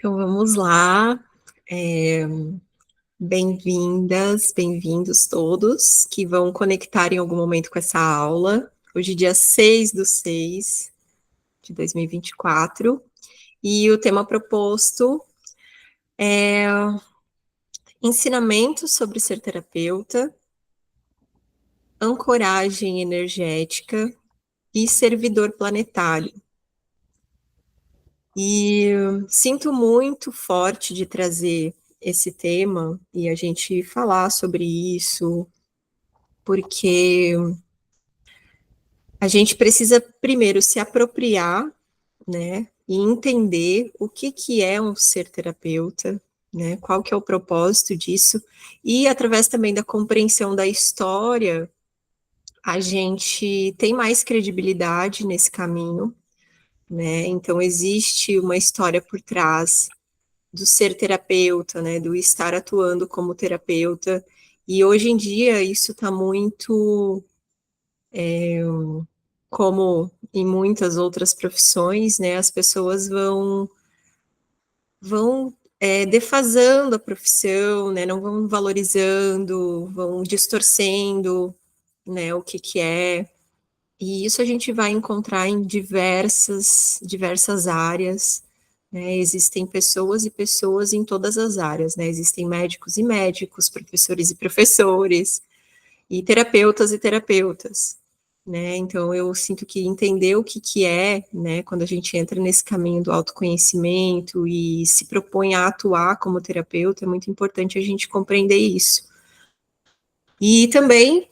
Então vamos lá. É, Bem-vindas, bem-vindos todos que vão conectar em algum momento com essa aula. Hoje, dia 6/6 de 2024, e o tema proposto é ensinamentos sobre ser terapeuta, ancoragem energética e servidor planetário. E sinto muito forte de trazer esse tema e a gente falar sobre isso, porque a gente precisa primeiro se apropriar, né, e entender o que é um ser terapeuta, né, qual que é o propósito disso, e através também da compreensão da história, a gente tem mais credibilidade nesse caminho, né, então existe uma história por trás do ser terapeuta, né, do estar atuando como terapeuta, e hoje em dia isso está muito, como em muitas outras profissões, né, as pessoas vão defasando a profissão, né, não vão valorizando, vão distorcendo, né, o que é, e isso a gente vai encontrar em diversas áreas, né, existem pessoas e pessoas em todas as áreas, né, existem médicos e médicos, professores e professores, e terapeutas, né, então eu sinto que entender o que é, né, quando a gente entra nesse caminho do autoconhecimento e se propõe a atuar como terapeuta, é muito importante a gente compreender isso. E também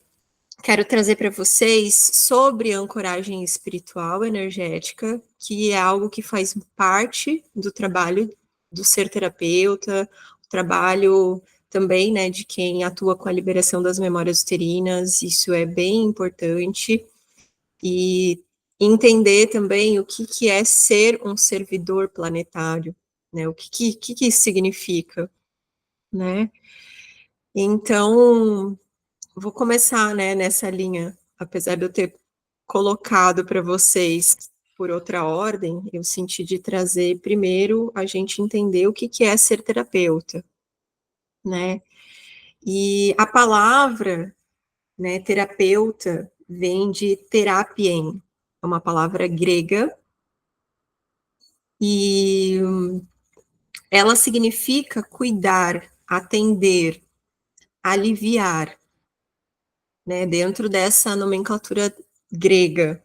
quero trazer para vocês sobre ancoragem espiritual energética, que é algo que faz parte do trabalho do ser terapeuta, o trabalho também, né, de quem atua com a liberação das memórias uterinas, isso é bem importante, e entender também o que é ser um servidor planetário, né, o que isso significa, né? Então, vou começar, né, nessa linha, apesar de eu ter colocado para vocês por outra ordem, eu senti de trazer primeiro a gente entender o que é ser terapeuta, né? E a palavra, né, terapeuta vem de terapien, é uma palavra grega, e ela significa cuidar, atender, aliviar, né, dentro dessa nomenclatura grega.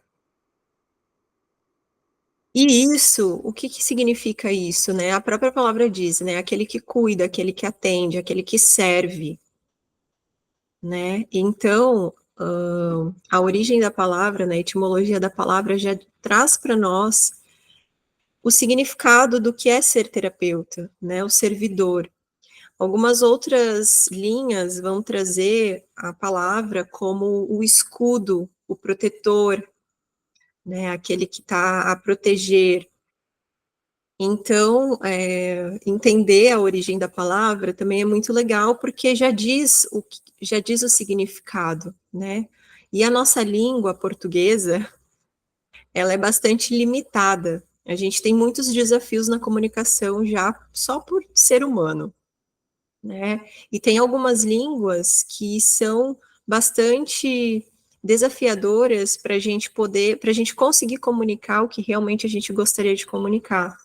E isso, o que significa isso, né? A própria palavra diz, né? Aquele que cuida, aquele que atende, aquele que serve, né? Então, a origem da palavra, né, a etimologia da palavra já traz para nós o significado do que é ser terapeuta, né? O servidor. Algumas outras linhas vão trazer a palavra como o escudo, o protetor, né? Aquele que está a proteger. Então, entender a origem da palavra também é muito legal, porque já diz o significado, né? E a nossa língua portuguesa, ela é bastante limitada. A gente tem muitos desafios na comunicação já só por ser humano, né? E tem algumas línguas que são bastante desafiadoras para a gente poder, para a gente conseguir comunicar o que realmente a gente gostaria de comunicar.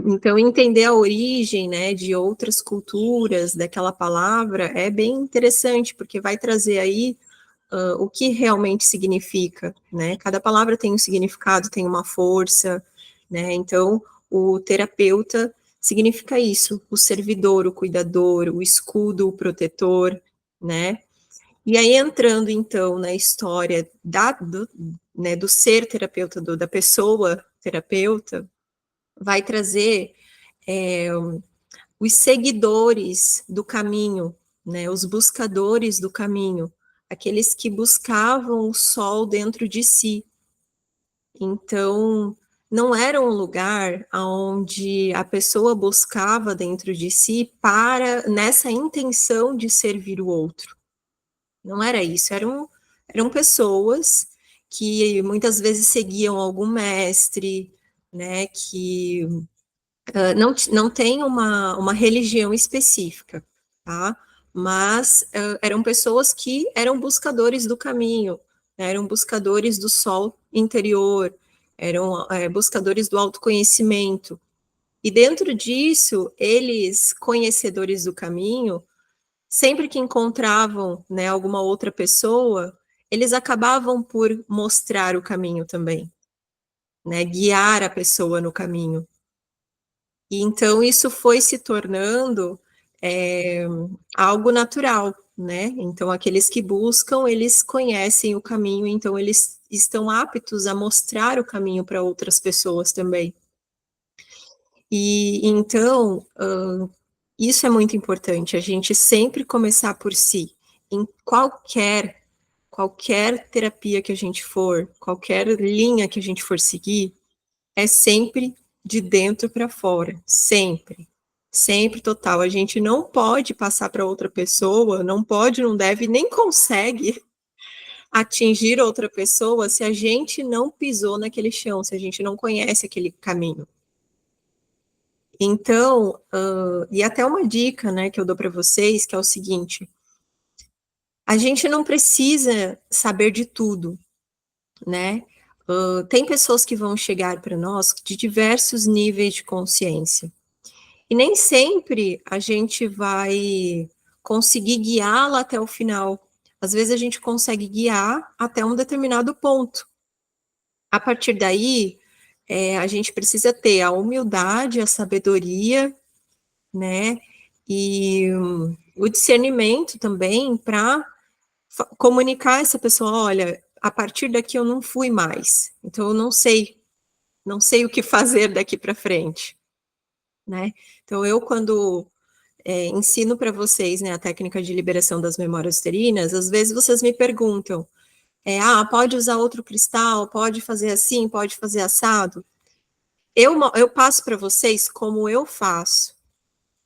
Então, entender a origem, né, de outras culturas daquela palavra é bem interessante, porque vai trazer aí o que realmente significa, né? Cada palavra tem um significado, tem uma força, né? Então, o terapeuta significa isso, o servidor, o cuidador, o escudo, o protetor, né? E aí, entrando, então, na história né, do ser terapeuta, da pessoa terapeuta, vai trazer os seguidores do caminho, né, os buscadores do caminho, aqueles que buscavam o sol dentro de si. Então, não era um lugar onde a pessoa buscava dentro de si para nessa intenção de servir o outro. Não era isso, eram pessoas que muitas vezes seguiam algum mestre, né, que Não tem uma religião específica, tá? Mas eram pessoas que eram buscadores do caminho, né? Eram buscadores do sol interior, eram buscadores do autoconhecimento. E dentro disso, eles, conhecedores do caminho, sempre que encontravam, né, alguma outra pessoa, eles acabavam por mostrar o caminho também, né? Guiar a pessoa no caminho. E então isso foi se tornando é, algo natural, né? Então aqueles que buscam, eles conhecem o caminho, então eles estão aptos a mostrar o caminho para outras pessoas também. E então isso é muito importante, a gente sempre começar por si, em qualquer terapia que a gente for, qualquer linha que a gente for seguir, é sempre de dentro para fora, sempre. Sempre total. A gente não pode passar para outra pessoa, não pode, não deve, nem consegue atingir outra pessoa se a gente não pisou naquele chão, se a gente não conhece aquele caminho. Então, e até uma dica, né, que eu dou para vocês, que é o seguinte: a gente não precisa saber de tudo, né? Tem pessoas que vão chegar para nós de diversos níveis de consciência. E nem sempre a gente vai conseguir guiá-la até o final. Às vezes a gente consegue guiar até um determinado ponto. A partir daí, a gente precisa ter a humildade, a sabedoria, né? E o discernimento também para comunicar a essa pessoa, olha, a partir daqui eu não fui mais, então eu não sei o que fazer daqui para frente, né? Então eu quando ensino para vocês, né, a técnica de liberação das memórias uterinas, às vezes vocês me perguntam, pode usar outro cristal, pode fazer assim, pode fazer assado. Eu passo para vocês como eu faço,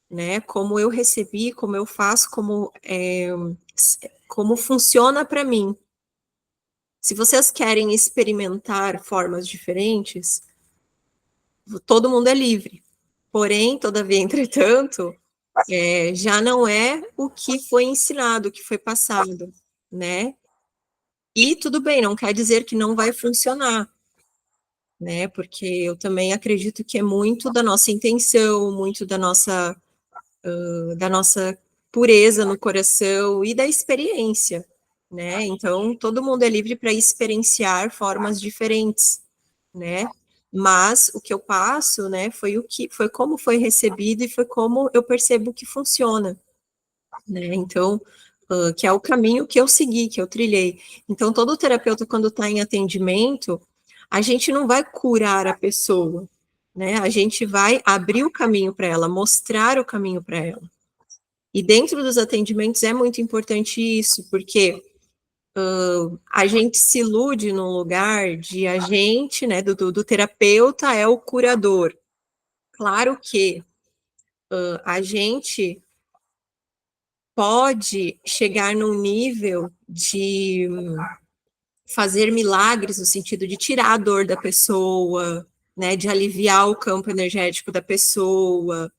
né, como eu recebi, como eu faço, como funciona para mim. Se vocês querem experimentar formas diferentes, todo mundo é livre. Porém, todavia, entretanto, já não é o que foi ensinado, o que foi passado, né? E tudo bem, não quer dizer que não vai funcionar, né? Porque eu também acredito que é muito da nossa intenção, muito da nossa pureza no coração e da experiência, né? Então, todo mundo é livre para experienciar formas diferentes, né? Mas o que eu passo, né, foi como foi recebido e foi como eu percebo que funciona, né? Então, que é o caminho que eu segui, que eu trilhei. Então, todo terapeuta, quando está em atendimento, a gente não vai curar a pessoa, né? A gente vai abrir o caminho para ela, mostrar o caminho para ela. E dentro dos atendimentos é muito importante isso, porque a gente se ilude num lugar de a gente, né, do terapeuta é o curador. Claro que a gente pode chegar num nível de fazer milagres no sentido de tirar a dor da pessoa, né, de aliviar o campo energético da pessoa.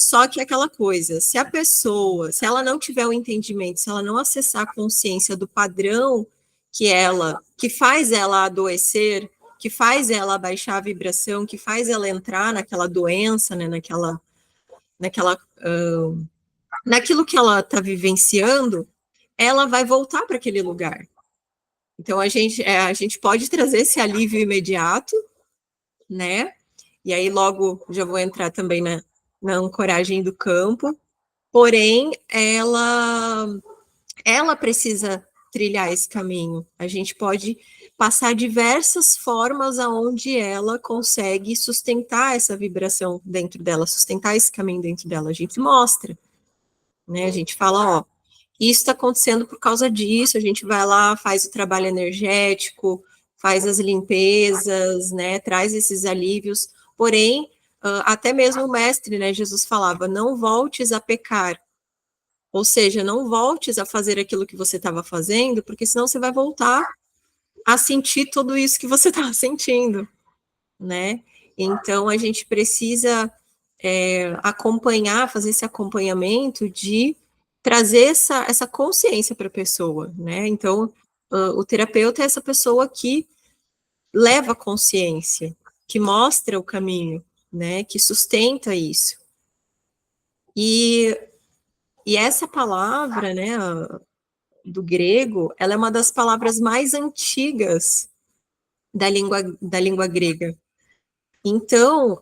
Só que é aquela coisa, se a pessoa, se ela não tiver o entendimento, se ela não acessar a consciência do padrão que faz ela adoecer, que faz ela baixar a vibração, que faz ela entrar naquela doença, né, naquela naquilo que ela está vivenciando, ela vai voltar para aquele lugar. Então a gente pode trazer esse alívio imediato, né? E aí logo já vou entrar também na ancoragem do campo. Porém, ela precisa trilhar esse caminho. A gente pode passar diversas formas aonde ela consegue sustentar essa vibração dentro dela, sustentar esse caminho dentro dela. A gente mostra, né? A gente fala, ó, isso está acontecendo por causa disso, a gente vai lá, faz o trabalho energético, faz as limpezas, né? Traz esses alívios. Porém, até mesmo o mestre, né? Jesus falava, não voltes a pecar. Ou seja, não voltes a fazer aquilo que você estava fazendo, porque senão você vai voltar a sentir tudo isso que você estava sentindo, né? Então a gente precisa acompanhar, fazer esse acompanhamento de trazer essa consciência para a pessoa, né? Então, o terapeuta é essa pessoa que leva a consciência, que mostra o caminho, né? Que sustenta isso. E essa palavra, né, do grego, ela é uma das palavras mais antigas da língua grega. Então,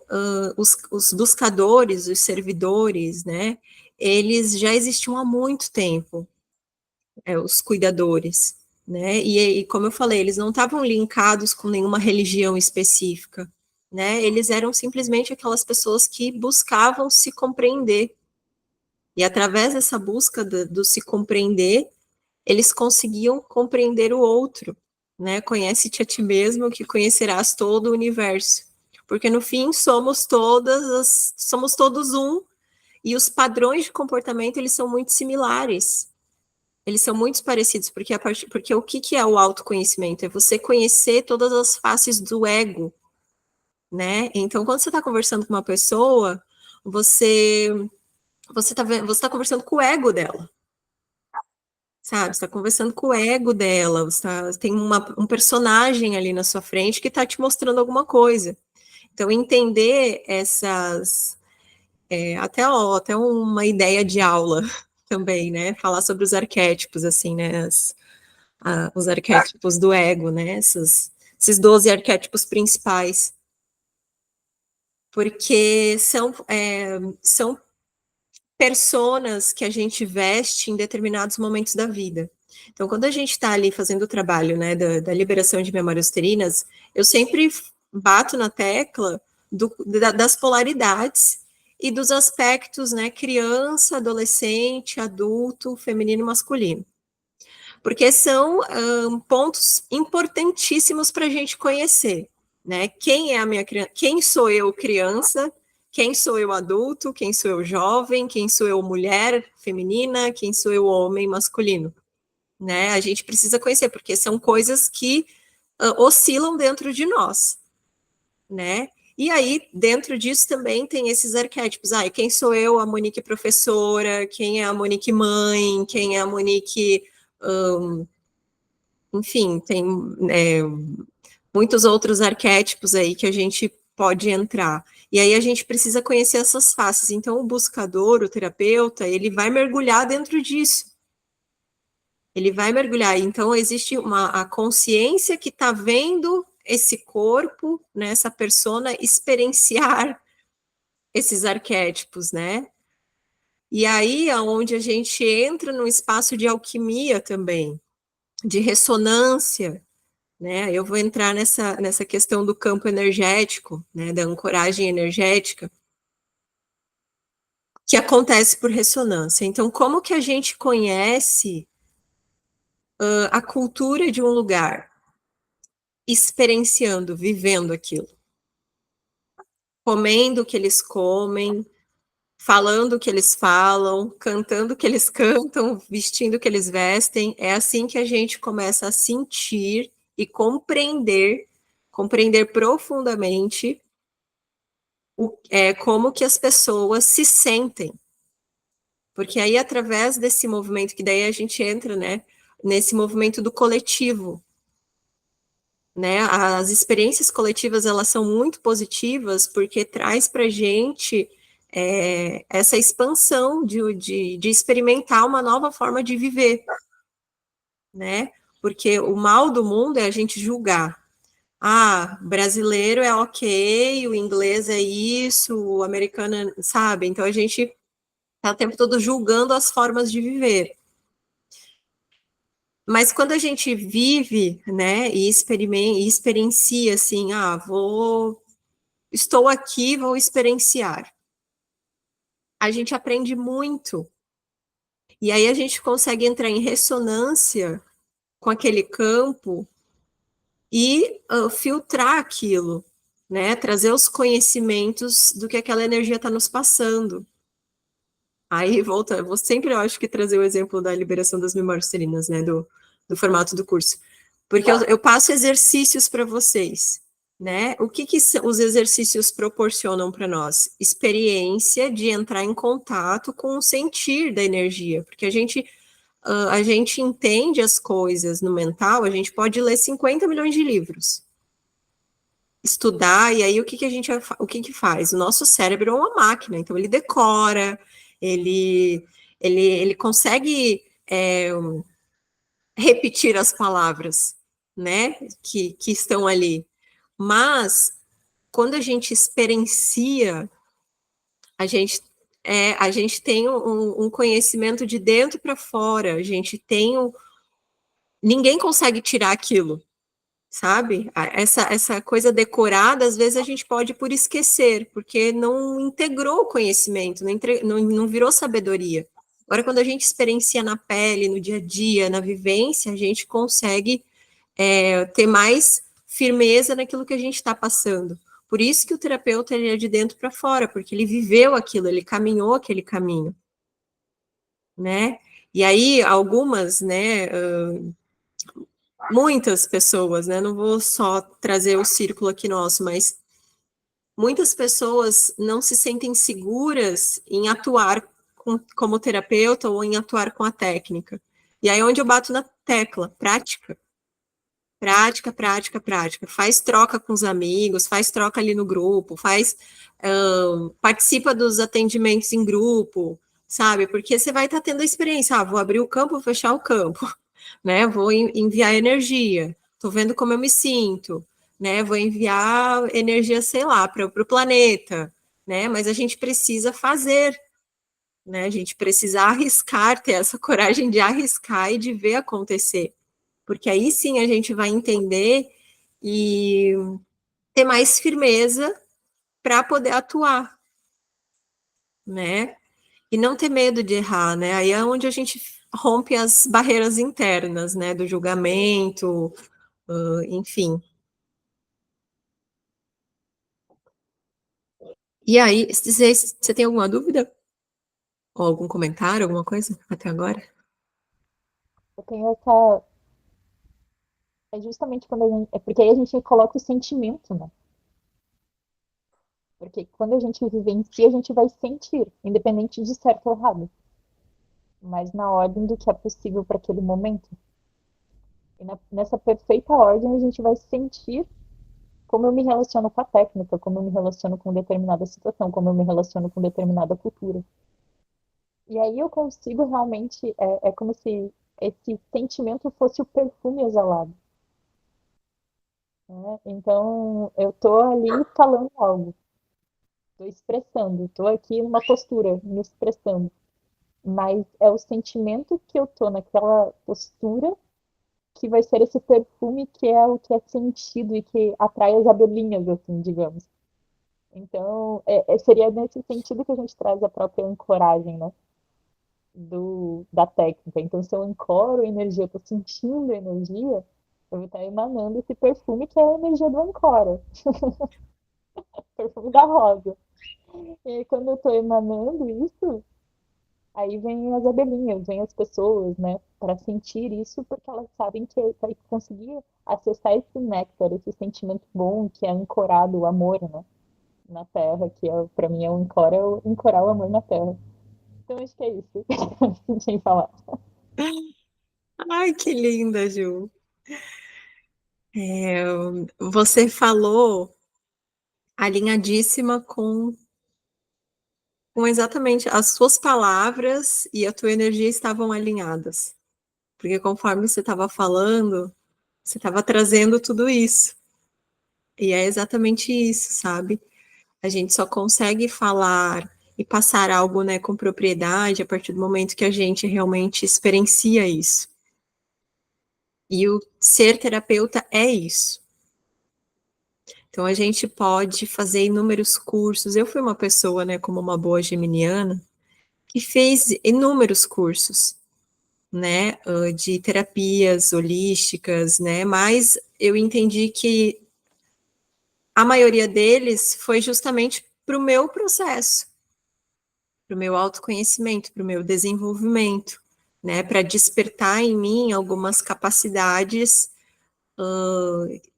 os buscadores, os servidores, né, eles já existiam há muito tempo, os cuidadores, né, e como eu falei, eles não estavam linkados com nenhuma religião específica, né, eles eram simplesmente aquelas pessoas que buscavam se compreender, e através dessa busca do se compreender, eles conseguiam compreender o outro, né? Conhece-te a ti mesmo, que conhecerás todo o universo. Porque no fim somos todos um, e os padrões de comportamento eles são muito similares. Eles são muito parecidos, porque o que é o autoconhecimento? É você conhecer todas as faces do ego, né? Então, quando você está conversando com uma pessoa, você tá conversando com o ego dela, sabe? Você está conversando com o ego dela, tem um personagem ali na sua frente que está te mostrando alguma coisa. Então, entender até uma ideia de aula também, né? Falar sobre os arquétipos, assim, né? Os arquétipos do ego, né? Esses 12 arquétipos principais. Porque são personas que a gente veste em determinados momentos da vida. Então, quando a gente está ali fazendo o trabalho, né, da liberação de memórias uterinas, eu sempre bato na tecla das polaridades e dos aspectos, né, criança, adolescente, adulto, feminino e masculino. Porque são pontos importantíssimos para a gente conhecer, né? Quem é a minha criança? Quem sou eu, criança? Quem sou eu, adulto? Quem sou eu, jovem? Quem sou eu, mulher feminina? Quem sou eu, homem masculino? Né? A gente precisa conhecer, porque são coisas que oscilam dentro de nós, né? E aí, dentro disso também tem esses arquétipos. Quem sou eu, a Monique professora? Quem é a Monique mãe? Quem é a Monique... enfim, tem muitos outros arquétipos aí que a gente pode entrar. E aí a gente precisa conhecer essas faces. Então, o buscador, o terapeuta, ele vai mergulhar dentro disso. Ele vai mergulhar. Então, existe a consciência que está vendo esse corpo, né, essa persona, experienciar esses arquétipos, né? E aí é onde a gente entra num espaço de alquimia também, de ressonância, né? Eu vou entrar nessa questão do campo energético, né, da ancoragem energética, que acontece por ressonância. Então, como que a gente conhece a cultura de um lugar? Experienciando, vivendo aquilo. Comendo o que eles comem, falando o que eles falam, cantando o que eles cantam, vestindo o que eles vestem. É assim que a gente começa a sentir e compreender profundamente como que as pessoas se sentem. Porque aí, através desse movimento, que daí a gente entra, né, nesse movimento do coletivo, né, as experiências coletivas, elas são muito positivas, porque traz para a gente essa expansão de experimentar uma nova forma de viver, né, porque o mal do mundo é a gente julgar. Brasileiro é ok, o inglês é isso, o americano, sabe? Então a gente tá o tempo todo julgando as formas de viver. Mas quando a gente vive, né, e experiencia assim, estou aqui, vou experienciar. A gente aprende muito. E aí a gente consegue entrar em ressonância com aquele campo e filtrar aquilo, né, trazer os conhecimentos do que aquela energia está nos passando. Aí volta, eu sempre acho que trazer o exemplo da liberação das memórias uterinas, né, do formato do curso. Porque eu passo exercícios para vocês. né? O que os exercícios proporcionam para nós? Experiência de entrar em contato com o sentir da energia, porque a gente entende as coisas no mental, a gente pode ler 50 milhões de livros, estudar, e aí o que faz? O nosso cérebro é uma máquina, então ele decora, ele consegue repetir as palavras, né, que estão ali. Mas, quando a gente experiencia, a gente tem um conhecimento de dentro para fora, a gente tem ninguém consegue tirar aquilo, sabe? Essa coisa decorada, às vezes a gente pode por esquecer, porque não integrou o conhecimento, não virou sabedoria. Agora, quando a gente experiencia na pele, no dia a dia, na vivência, a gente consegue ter mais firmeza naquilo que a gente está passando. Por isso que o terapeuta ele é de dentro para fora, porque ele viveu aquilo, ele caminhou aquele caminho, né? E aí, algumas, né, muitas pessoas, né, não vou só trazer o círculo aqui nosso, mas muitas pessoas não se sentem seguras em atuar como terapeuta ou em atuar com a técnica. E aí, onde eu bato na tecla, prática. Prática, prática, prática. Faz troca com os amigos, faz troca ali no grupo, participa dos atendimentos em grupo, sabe? Porque você vai estar tendo a experiência. Vou abrir o campo, vou fechar o campo, né? Vou enviar energia. Estou vendo como eu me sinto, né? Vou enviar energia, sei lá, para o planeta, né? Mas a gente precisa fazer, né? A gente precisa arriscar, ter essa coragem de arriscar e de ver acontecer, porque aí sim a gente vai entender e ter mais firmeza para poder atuar, né? E não ter medo de errar, né? Aí é onde a gente rompe as barreiras internas, né? Do julgamento, enfim. E aí, você tem alguma dúvida? Ou algum comentário, alguma coisa até agora? Eu tenho essa. É justamente quando a gente. É porque aí a gente coloca o sentimento, né? Porque quando a gente vivencia, a gente vai sentir, independente de certo ou errado, mas na ordem do que é possível para aquele momento. E nessa perfeita ordem, a gente vai sentir como eu me relaciono com a técnica, como eu me relaciono com determinada situação, como eu me relaciono com determinada cultura. E aí eu consigo realmente. É como se esse sentimento fosse o perfume exalado. Né? Então, eu tô ali falando algo, tô expressando, tô aqui numa postura, me expressando. Mas é o sentimento que eu tô naquela postura que vai ser esse perfume que é o que é sentido e que atrai as abelhinhas, assim, digamos. Então, seria nesse sentido que a gente traz a própria ancoragem, né? Da técnica. Então, se eu ancoro a energia, eu tô sentindo a energia, eu vou estar emanando esse perfume que é a energia do ancora, perfume da rosa. E aí, quando eu tô emanando isso, aí vem as abelhinhas, vem as pessoas, né, para sentir isso, porque elas sabem que vai conseguir acessar esse néctar, esse sentimento bom que é ancorado, o amor, né, na Terra, que é, para mim é o ancorar o amor na Terra. Então acho que é isso que eu tinha que falar. Ai, que linda, Ju. Você falou alinhadíssima com exatamente as suas palavras e a tua energia estavam alinhadas. Porque conforme você estava falando, você estava trazendo tudo isso. E é exatamente isso, sabe? A gente só consegue falar e passar algo, né, com propriedade a partir do momento que a gente realmente experiencia isso. E o ser terapeuta é isso. Então a gente pode fazer inúmeros cursos. Eu fui uma pessoa, né, como uma boa geminiana, que fez inúmeros cursos, né, de terapias holísticas, né, mas eu entendi que a maioria deles foi justamente para o meu processo, para o meu autoconhecimento, para o meu desenvolvimento, né, para despertar em mim algumas capacidades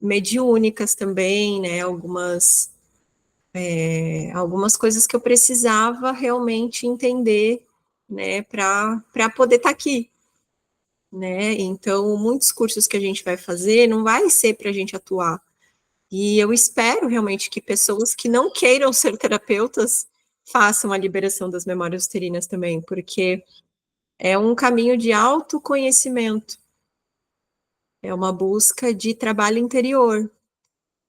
mediúnicas também, né? Algumas coisas que eu precisava realmente entender, né? Para poder estar aqui, né? Então, muitos cursos que a gente vai fazer não vai ser para a gente atuar. E eu espero realmente que pessoas que não queiram ser terapeutas façam a liberação das memórias uterinas também, porque é um caminho de autoconhecimento, é uma busca de trabalho interior,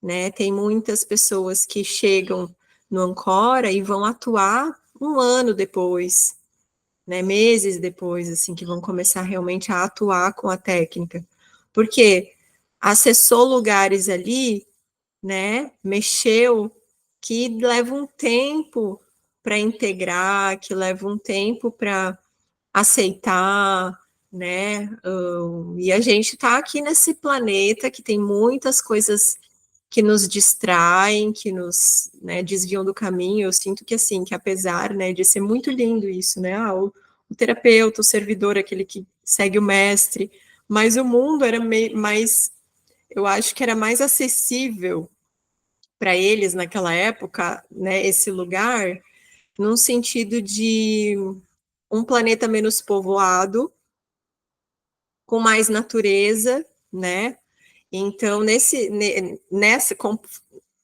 né? Tem muitas pessoas que chegam no Ancora e vão atuar um ano depois, né? Meses depois, assim, que vão começar realmente a atuar com a técnica, porque acessou lugares ali, né? Mexeu, que leva um tempo para integrar, que leva um tempo para aceitar, né? E a gente está aqui nesse planeta que tem muitas coisas que nos distraem, que nos, né, desviam do caminho. Eu sinto que assim, que apesar, né, de ser muito lindo isso, né? O terapeuta, o servidor, aquele que segue o mestre, mas o mundo era mais, eu acho que era mais acessível para eles naquela época, né, esse lugar, num sentido de um planeta menos povoado, com mais natureza, né? Então,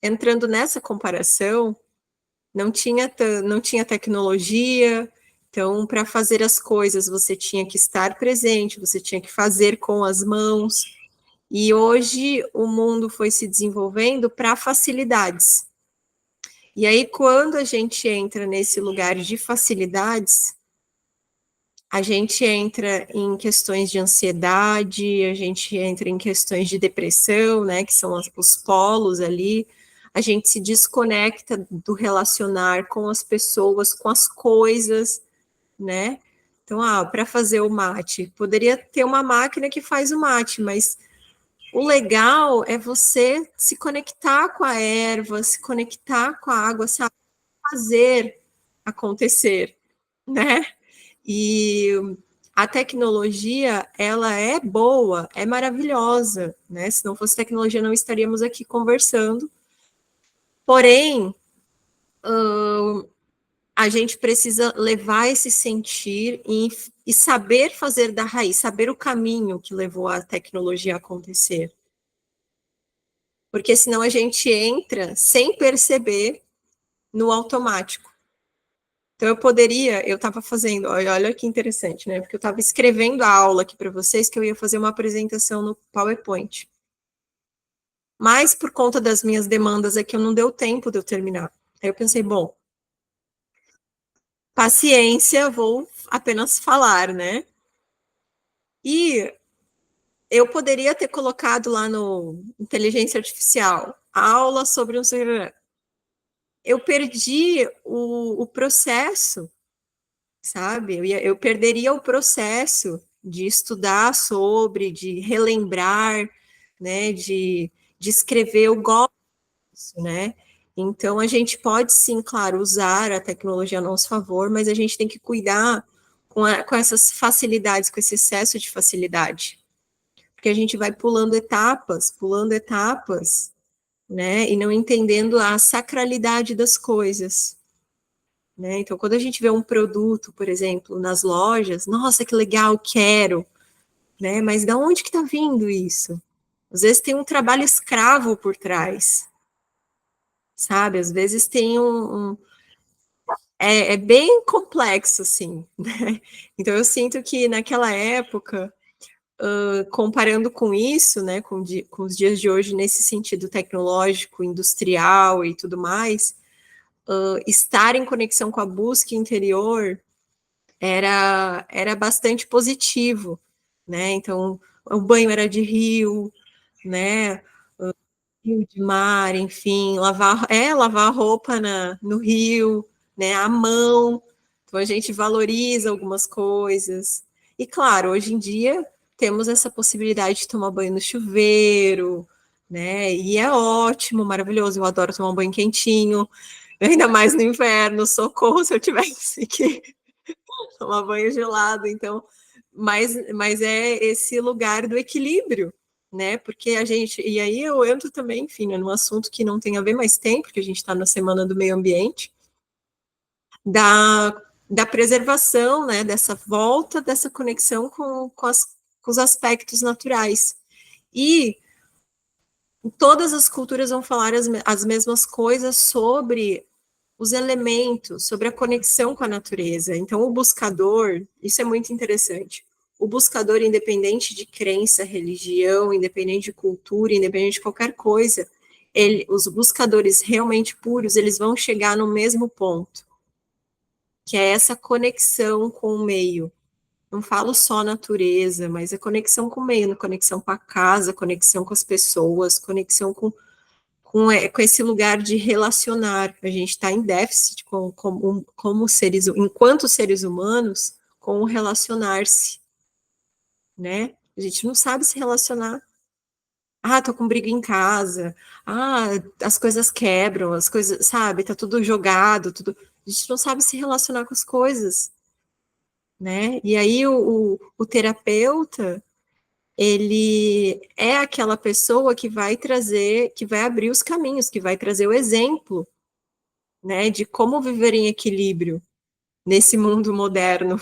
entrando nessa comparação, não tinha tecnologia, então, para fazer as coisas, você tinha que estar presente, você tinha que fazer com as mãos, e hoje o mundo foi se desenvolvendo para facilidades. E aí, quando a gente entra nesse lugar de facilidades, a gente entra em questões de ansiedade, a gente entra em questões de depressão, né, que são os polos ali, a gente se desconecta do relacionar com as pessoas, com as coisas, né? Então, para fazer o mate, poderia ter uma máquina que faz o mate, mas o legal é você se conectar com a erva, se conectar com a água, sabe? Fazer acontecer, né? E a tecnologia, ela é boa, é maravilhosa, né? Se não fosse tecnologia, não estaríamos aqui conversando. Porém, a gente precisa levar esse sentir e saber fazer da raiz, saber o caminho que levou a tecnologia a acontecer. Porque senão a gente entra sem perceber no automático. Então eu estava fazendo, olha que interessante, né? Porque eu estava escrevendo a aula aqui para vocês que eu ia fazer uma apresentação no PowerPoint. Mas por conta das minhas demandas aqui, não deu tempo de eu terminar. Aí eu pensei, bom, paciência, vou apenas falar, né? E eu poderia ter colocado lá no inteligência artificial aula sobre um. Eu perdi o processo, sabe? Eu perderia o processo de estudar sobre, de relembrar, né? De escrever. Eu gosto, né? Então a gente pode sim, claro, usar a tecnologia a nosso favor, mas a gente tem que cuidar com essas facilidades, com esse excesso de facilidade. Porque a gente vai pulando etapas, né? E não entendendo a sacralidade das coisas. Né? Então, quando a gente vê um produto, por exemplo, nas lojas, nossa, que legal, quero, né? Mas da onde que está vindo isso? Às vezes tem um trabalho escravo por trás, sabe? Às vezes tem é bem complexo, assim, né? Então, eu sinto que naquela época, comparando com isso, né, com os dias de hoje, nesse sentido tecnológico, industrial e tudo mais, estar em conexão com a busca interior era bastante positivo, né? Então, o banho era de rio, né? Rio de mar, enfim, lavar roupa no rio, né? À mão. Então, a gente valoriza algumas coisas. E, claro, hoje em dia temos essa possibilidade de tomar banho no chuveiro, né? E é ótimo, maravilhoso. Eu adoro tomar um banho quentinho, ainda mais no inverno. Socorro se eu tivesse que tomar banho gelado, então, mas é esse lugar do equilíbrio, né? Porque a gente, e aí eu entro também, enfim, né, num assunto que não tem a ver, mais tem, porque a gente está na Semana do Meio Ambiente, da preservação, né, dessa volta, dessa conexão com os aspectos naturais. E todas as culturas vão falar as mesmas coisas sobre os elementos, sobre a conexão com a natureza. Então, o buscador, isso é muito interessante. O buscador, independente de crença, religião, independente de cultura, independente de qualquer coisa, os buscadores realmente puros, eles vão chegar no mesmo ponto, que é essa conexão com o meio. Não falo só natureza, mas a conexão com o meio, conexão com a casa, conexão com as pessoas, conexão com esse lugar de relacionar. A gente está em déficit como seres, enquanto seres humanos, com o relacionar-se, né? A gente não sabe se relacionar. Ah, tô com briga em casa. Ah, as coisas quebram, as coisas, sabe? Tá tudo jogado, tudo. A gente não sabe se relacionar com as coisas, né? E aí o terapeuta, ele é aquela pessoa que vai trazer, que vai abrir os caminhos, que vai trazer o exemplo, né, de como viver em equilíbrio nesse mundo moderno.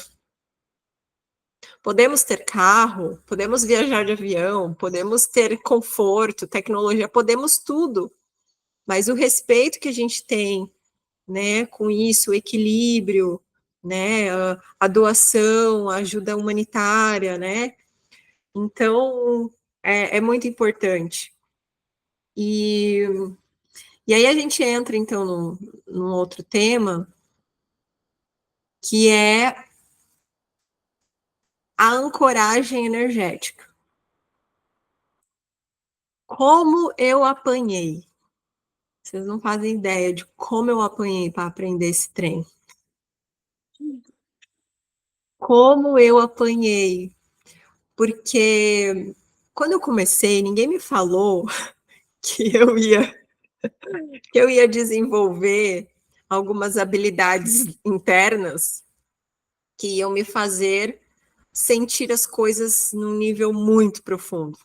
Podemos ter carro, podemos viajar de avião, podemos ter conforto, tecnologia, podemos tudo, mas o respeito que a gente tem, né, com isso, o equilíbrio, né, a doação, a ajuda humanitária, né, então é muito importante. E, e aí a gente entra, então, num outro tema, que é a ancoragem energética. Como eu apanhei? Vocês não fazem ideia de como eu apanhei para aprender esse trem. Como eu apanhei? Porque quando eu comecei, ninguém me falou que eu ia desenvolver algumas habilidades internas que iam me fazer sentir as coisas num nível muito profundo.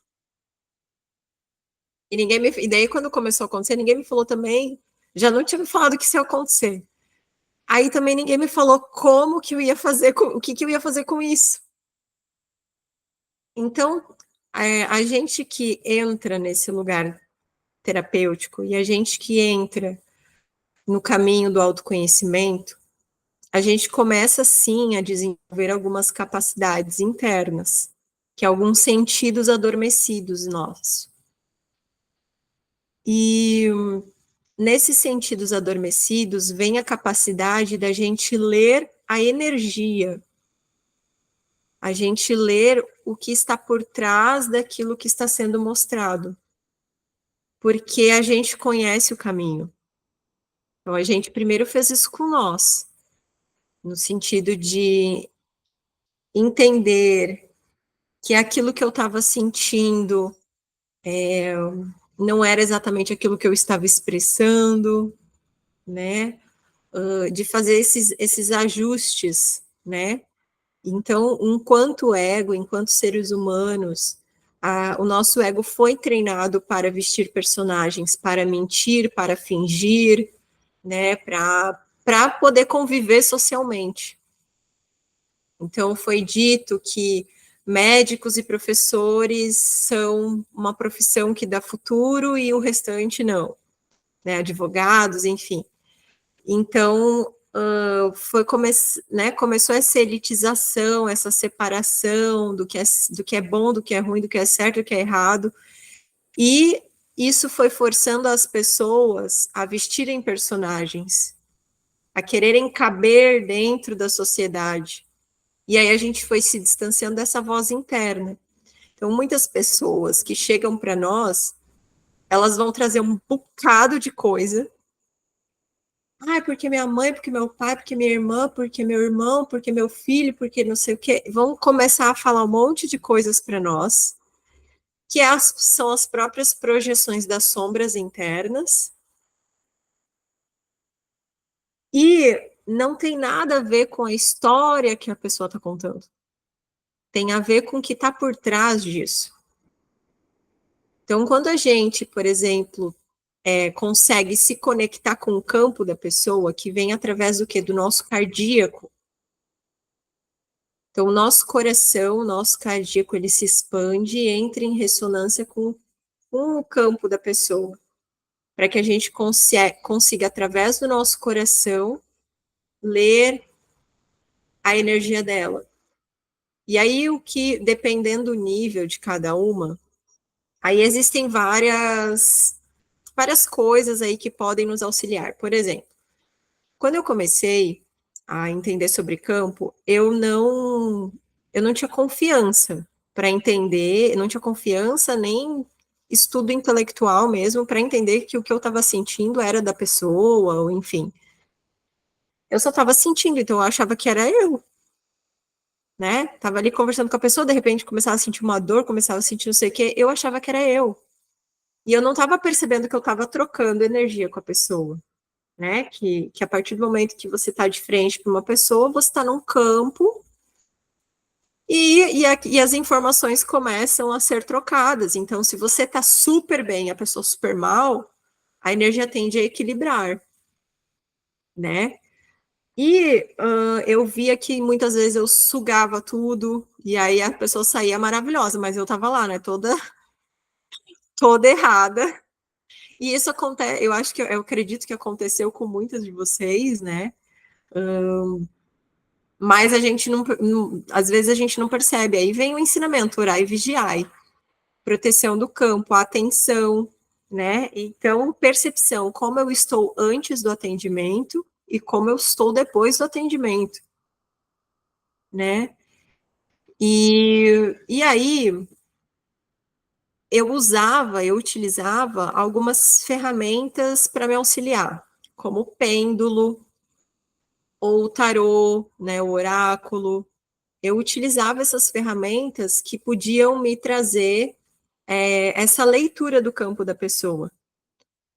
E daí, quando começou a acontecer, ninguém me falou também, já não tinha me falado que isso ia acontecer. Aí também ninguém me falou como que eu ia fazer, o que eu ia fazer com isso. Então, a gente que entra nesse lugar terapêutico e a gente que entra no caminho do autoconhecimento, a gente começa sim a desenvolver algumas capacidades internas, que é alguns sentidos adormecidos nossos. E nesses sentidos adormecidos vem a capacidade da gente ler a energia, a gente ler o que está por trás daquilo que está sendo mostrado, porque a gente conhece o caminho. Então, a gente primeiro fez isso com nós, no sentido de entender que aquilo que eu estava sentindo não era exatamente aquilo que eu estava expressando, né? De fazer esses ajustes, né? Então, enquanto ego, enquanto seres humanos, o nosso ego foi treinado para vestir personagens, para mentir, para fingir, né, para poder conviver socialmente. Então, foi dito que médicos e professores são uma profissão que dá futuro e o restante não, né, advogados, enfim. Então, começou essa elitização, essa separação do que é bom, do que é ruim, do que é certo, do que é errado, e isso foi forçando as pessoas a vestirem personagens, a quererem caber dentro da sociedade. E aí a gente foi se distanciando dessa voz interna. Então, muitas pessoas que chegam para nós, elas vão trazer um bocado de coisa. Ah, porque minha mãe, porque meu pai, porque minha irmã, porque meu irmão, porque meu filho, porque não sei o quê. Vão começar a falar um monte de coisas para nós, que são as próprias projeções das sombras internas. E não tem nada a ver com a história que a pessoa está contando. Tem a ver com o que está por trás disso. Então, quando a gente, por exemplo, consegue se conectar com o campo da pessoa, que vem através do quê? Do nosso cardíaco. Então, o nosso coração, o nosso cardíaco, ele se expande e entra em ressonância com o campo da pessoa, para que a gente consiga, através do nosso coração, ler a energia dela. E aí, dependendo do nível de cada uma, aí existem várias coisas aí que podem nos auxiliar. Por exemplo, quando eu comecei a entender sobre campo, eu não tinha confiança para entender, não tinha confiança nem estudo intelectual mesmo para entender que o que eu estava sentindo era da pessoa, ou enfim. Eu só estava sentindo, então eu achava que era eu, né? Tava ali conversando com a pessoa, de repente começava a sentir uma dor, começava a sentir não sei o quê, eu achava que era eu. E eu não estava percebendo que eu estava trocando energia com a pessoa, né? Que a partir do momento que você está de frente para uma pessoa, você está num campo e as informações começam a ser trocadas. Então, se você está super bem e a pessoa super mal, a energia tende a equilibrar, né? E eu via que muitas vezes eu sugava tudo, e aí a pessoa saía maravilhosa, mas eu estava lá, né? Toda errada. E isso acontece, eu acredito que aconteceu com muitas de vocês, né? Mas a gente às vezes a gente não percebe. Aí vem o ensinamento, orar e vigiar, proteção do campo, atenção, né? Então, percepção, como eu estou antes do atendimento e como eu estou depois do atendimento, né? E aí eu utilizava algumas ferramentas para me auxiliar, como o pêndulo ou o tarô, né, o oráculo. Eu utilizava essas ferramentas que podiam me trazer essa leitura do campo da pessoa,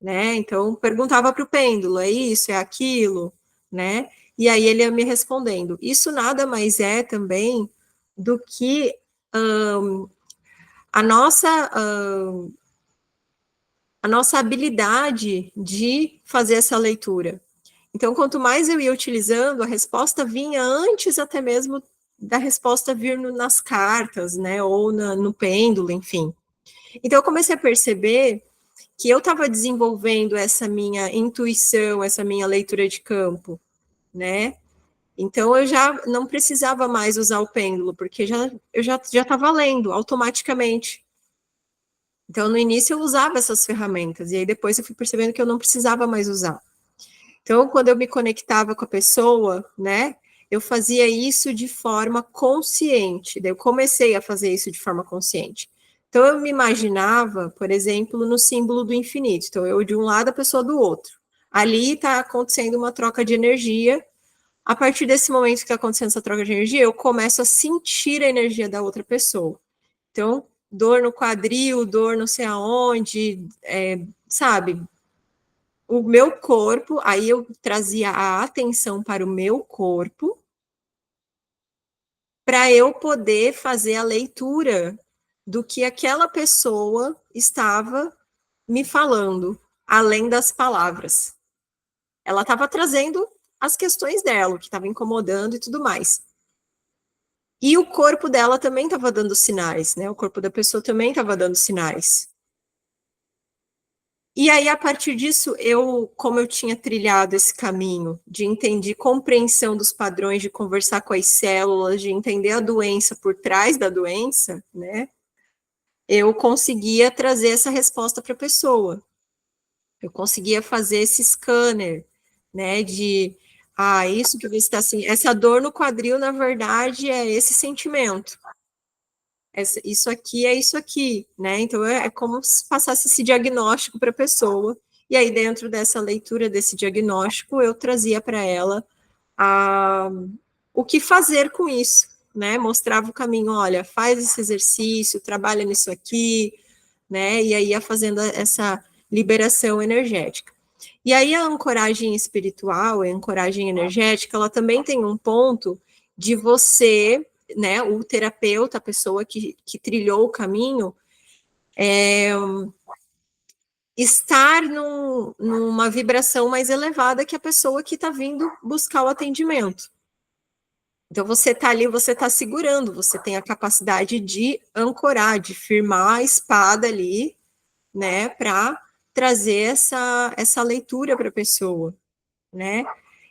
né? Então, perguntava para o pêndulo, é isso, é aquilo, né? E aí ele ia me respondendo. Isso nada mais é também do que a nossa a nossa habilidade de fazer essa leitura. Então, quanto mais eu ia utilizando, a resposta vinha antes até mesmo da resposta vir nas cartas, né, ou no pêndulo, enfim. Então, eu comecei a perceber que eu estava desenvolvendo essa minha intuição, essa minha leitura de campo, né? Então, eu já não precisava mais usar o pêndulo, porque eu já estava lendo automaticamente. Então, no início, eu usava essas ferramentas, e aí depois eu fui percebendo que eu não precisava mais usar. Então, quando eu me conectava com a pessoa, né, eu fazia isso de forma consciente. Daí eu comecei a fazer isso de forma consciente. Então, eu me imaginava, por exemplo, no símbolo do infinito. Então, eu de um lado, a pessoa do outro. Ali está acontecendo uma troca de energia. A partir desse momento que está acontecendo essa troca de energia, eu começo a sentir a energia da outra pessoa. Então, dor no quadril, dor não sei aonde, sabe? O meu corpo, aí eu trazia a atenção para o meu corpo, para eu poder fazer a leitura do que aquela pessoa estava me falando, além das palavras. Ela estava trazendo as questões dela, o que estava incomodando e tudo mais. E o corpo dela também estava dando sinais, né? O corpo da pessoa também estava dando sinais. E aí, a partir disso, como eu tinha trilhado esse caminho de entender compreensão dos padrões, de conversar com as células, de entender a doença por trás da doença, né? Eu conseguia trazer essa resposta para a pessoa. Eu conseguia fazer esse scanner, né? Isso que você está assim, essa dor no quadril, na verdade, é esse sentimento. Isso aqui é isso aqui, né? Então é como se passasse esse diagnóstico para a pessoa, e aí dentro dessa leitura desse diagnóstico eu trazia para ela o que fazer com isso, né? Mostrava o caminho, olha, faz esse exercício, trabalha nisso aqui, né? E aí ia fazendo essa liberação energética. E aí a ancoragem espiritual, a ancoragem energética, ela também tem um ponto de você, né, o terapeuta, a pessoa que trilhou o caminho, estar numa vibração mais elevada que a pessoa que está vindo buscar o atendimento. Então, você está ali, você está segurando, você tem a capacidade de ancorar, de firmar a espada ali, né, para trazer essa leitura para a pessoa, né?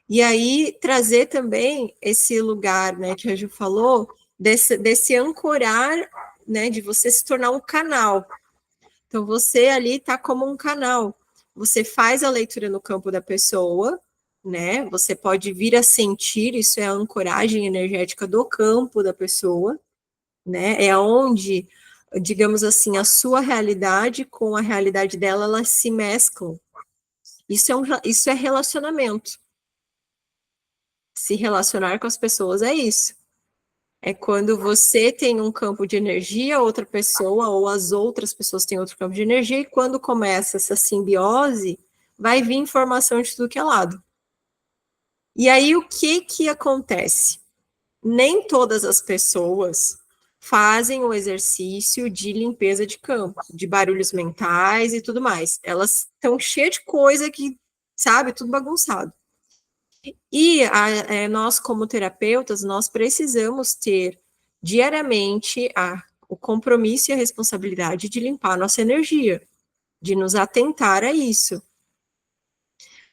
E aí, trazer também esse lugar, né, que a Ju falou, desse ancorar, né, de você se tornar um canal. Então, você ali está como um canal. Você faz a leitura no campo da pessoa, né? Você pode vir a sentir, isso é a ancoragem energética do campo da pessoa, né? É onde, digamos assim, a sua realidade com a realidade dela, elas se mesclam. Isso é relacionamento. Se relacionar com as pessoas é isso. É quando você tem um campo de energia, outra pessoa, ou as outras pessoas têm outro campo de energia, e quando começa essa simbiose, vai vir informação de tudo que é lado. E aí, o que acontece? Nem todas as pessoas fazem o exercício de limpeza de campo, de barulhos mentais e tudo mais. Elas estão cheias de coisa que, sabe, tudo bagunçado. E nós, como terapeutas, nós precisamos ter diariamente o compromisso e a responsabilidade de limpar a nossa energia, de nos atentar a isso.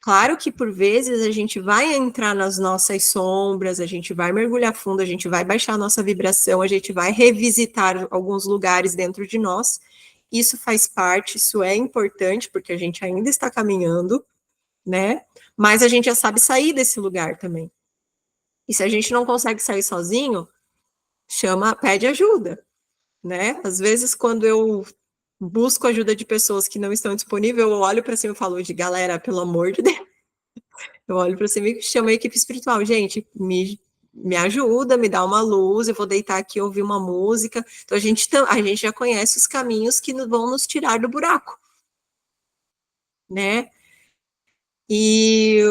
Claro que por vezes a gente vai entrar nas nossas sombras, a gente vai mergulhar fundo, a gente vai baixar a nossa vibração, a gente vai revisitar alguns lugares dentro de nós. Isso faz parte, isso é importante, porque a gente ainda está caminhando, né? Mas a gente já sabe sair desse lugar também. E se a gente não consegue sair sozinho, pede ajuda, né? Às vezes, quando eu busco ajuda de pessoas que não estão disponíveis, eu olho para cima e falo, de galera, pelo amor de Deus. Eu olho para cima e chamo a equipe espiritual, gente, me ajuda, me dá uma luz, eu vou deitar aqui e ouvir uma música. Então, a gente já conhece os caminhos que vão nos tirar do buraco, né? E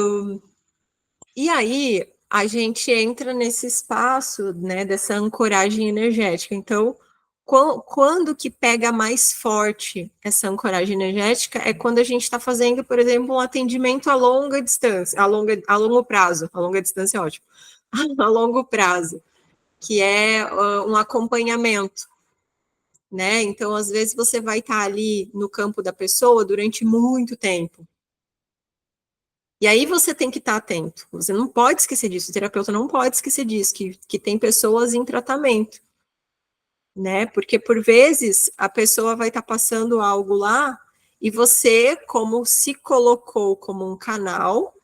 aí, a gente entra nesse espaço, né, dessa ancoragem energética. Então, quando que pega mais forte essa ancoragem energética é quando a gente está fazendo, por exemplo, um atendimento a longa distância, a longo prazo, a longa distância é ótimo, a longo prazo, que é um acompanhamento, né? Então, às vezes, você vai estar ali no campo da pessoa durante muito tempo. E aí você tem que estar atento. Você não pode esquecer disso. O terapeuta não pode esquecer disso, que tem pessoas em tratamento, né? Porque por vezes a pessoa vai estar passando algo lá e você, como se colocou como um canal,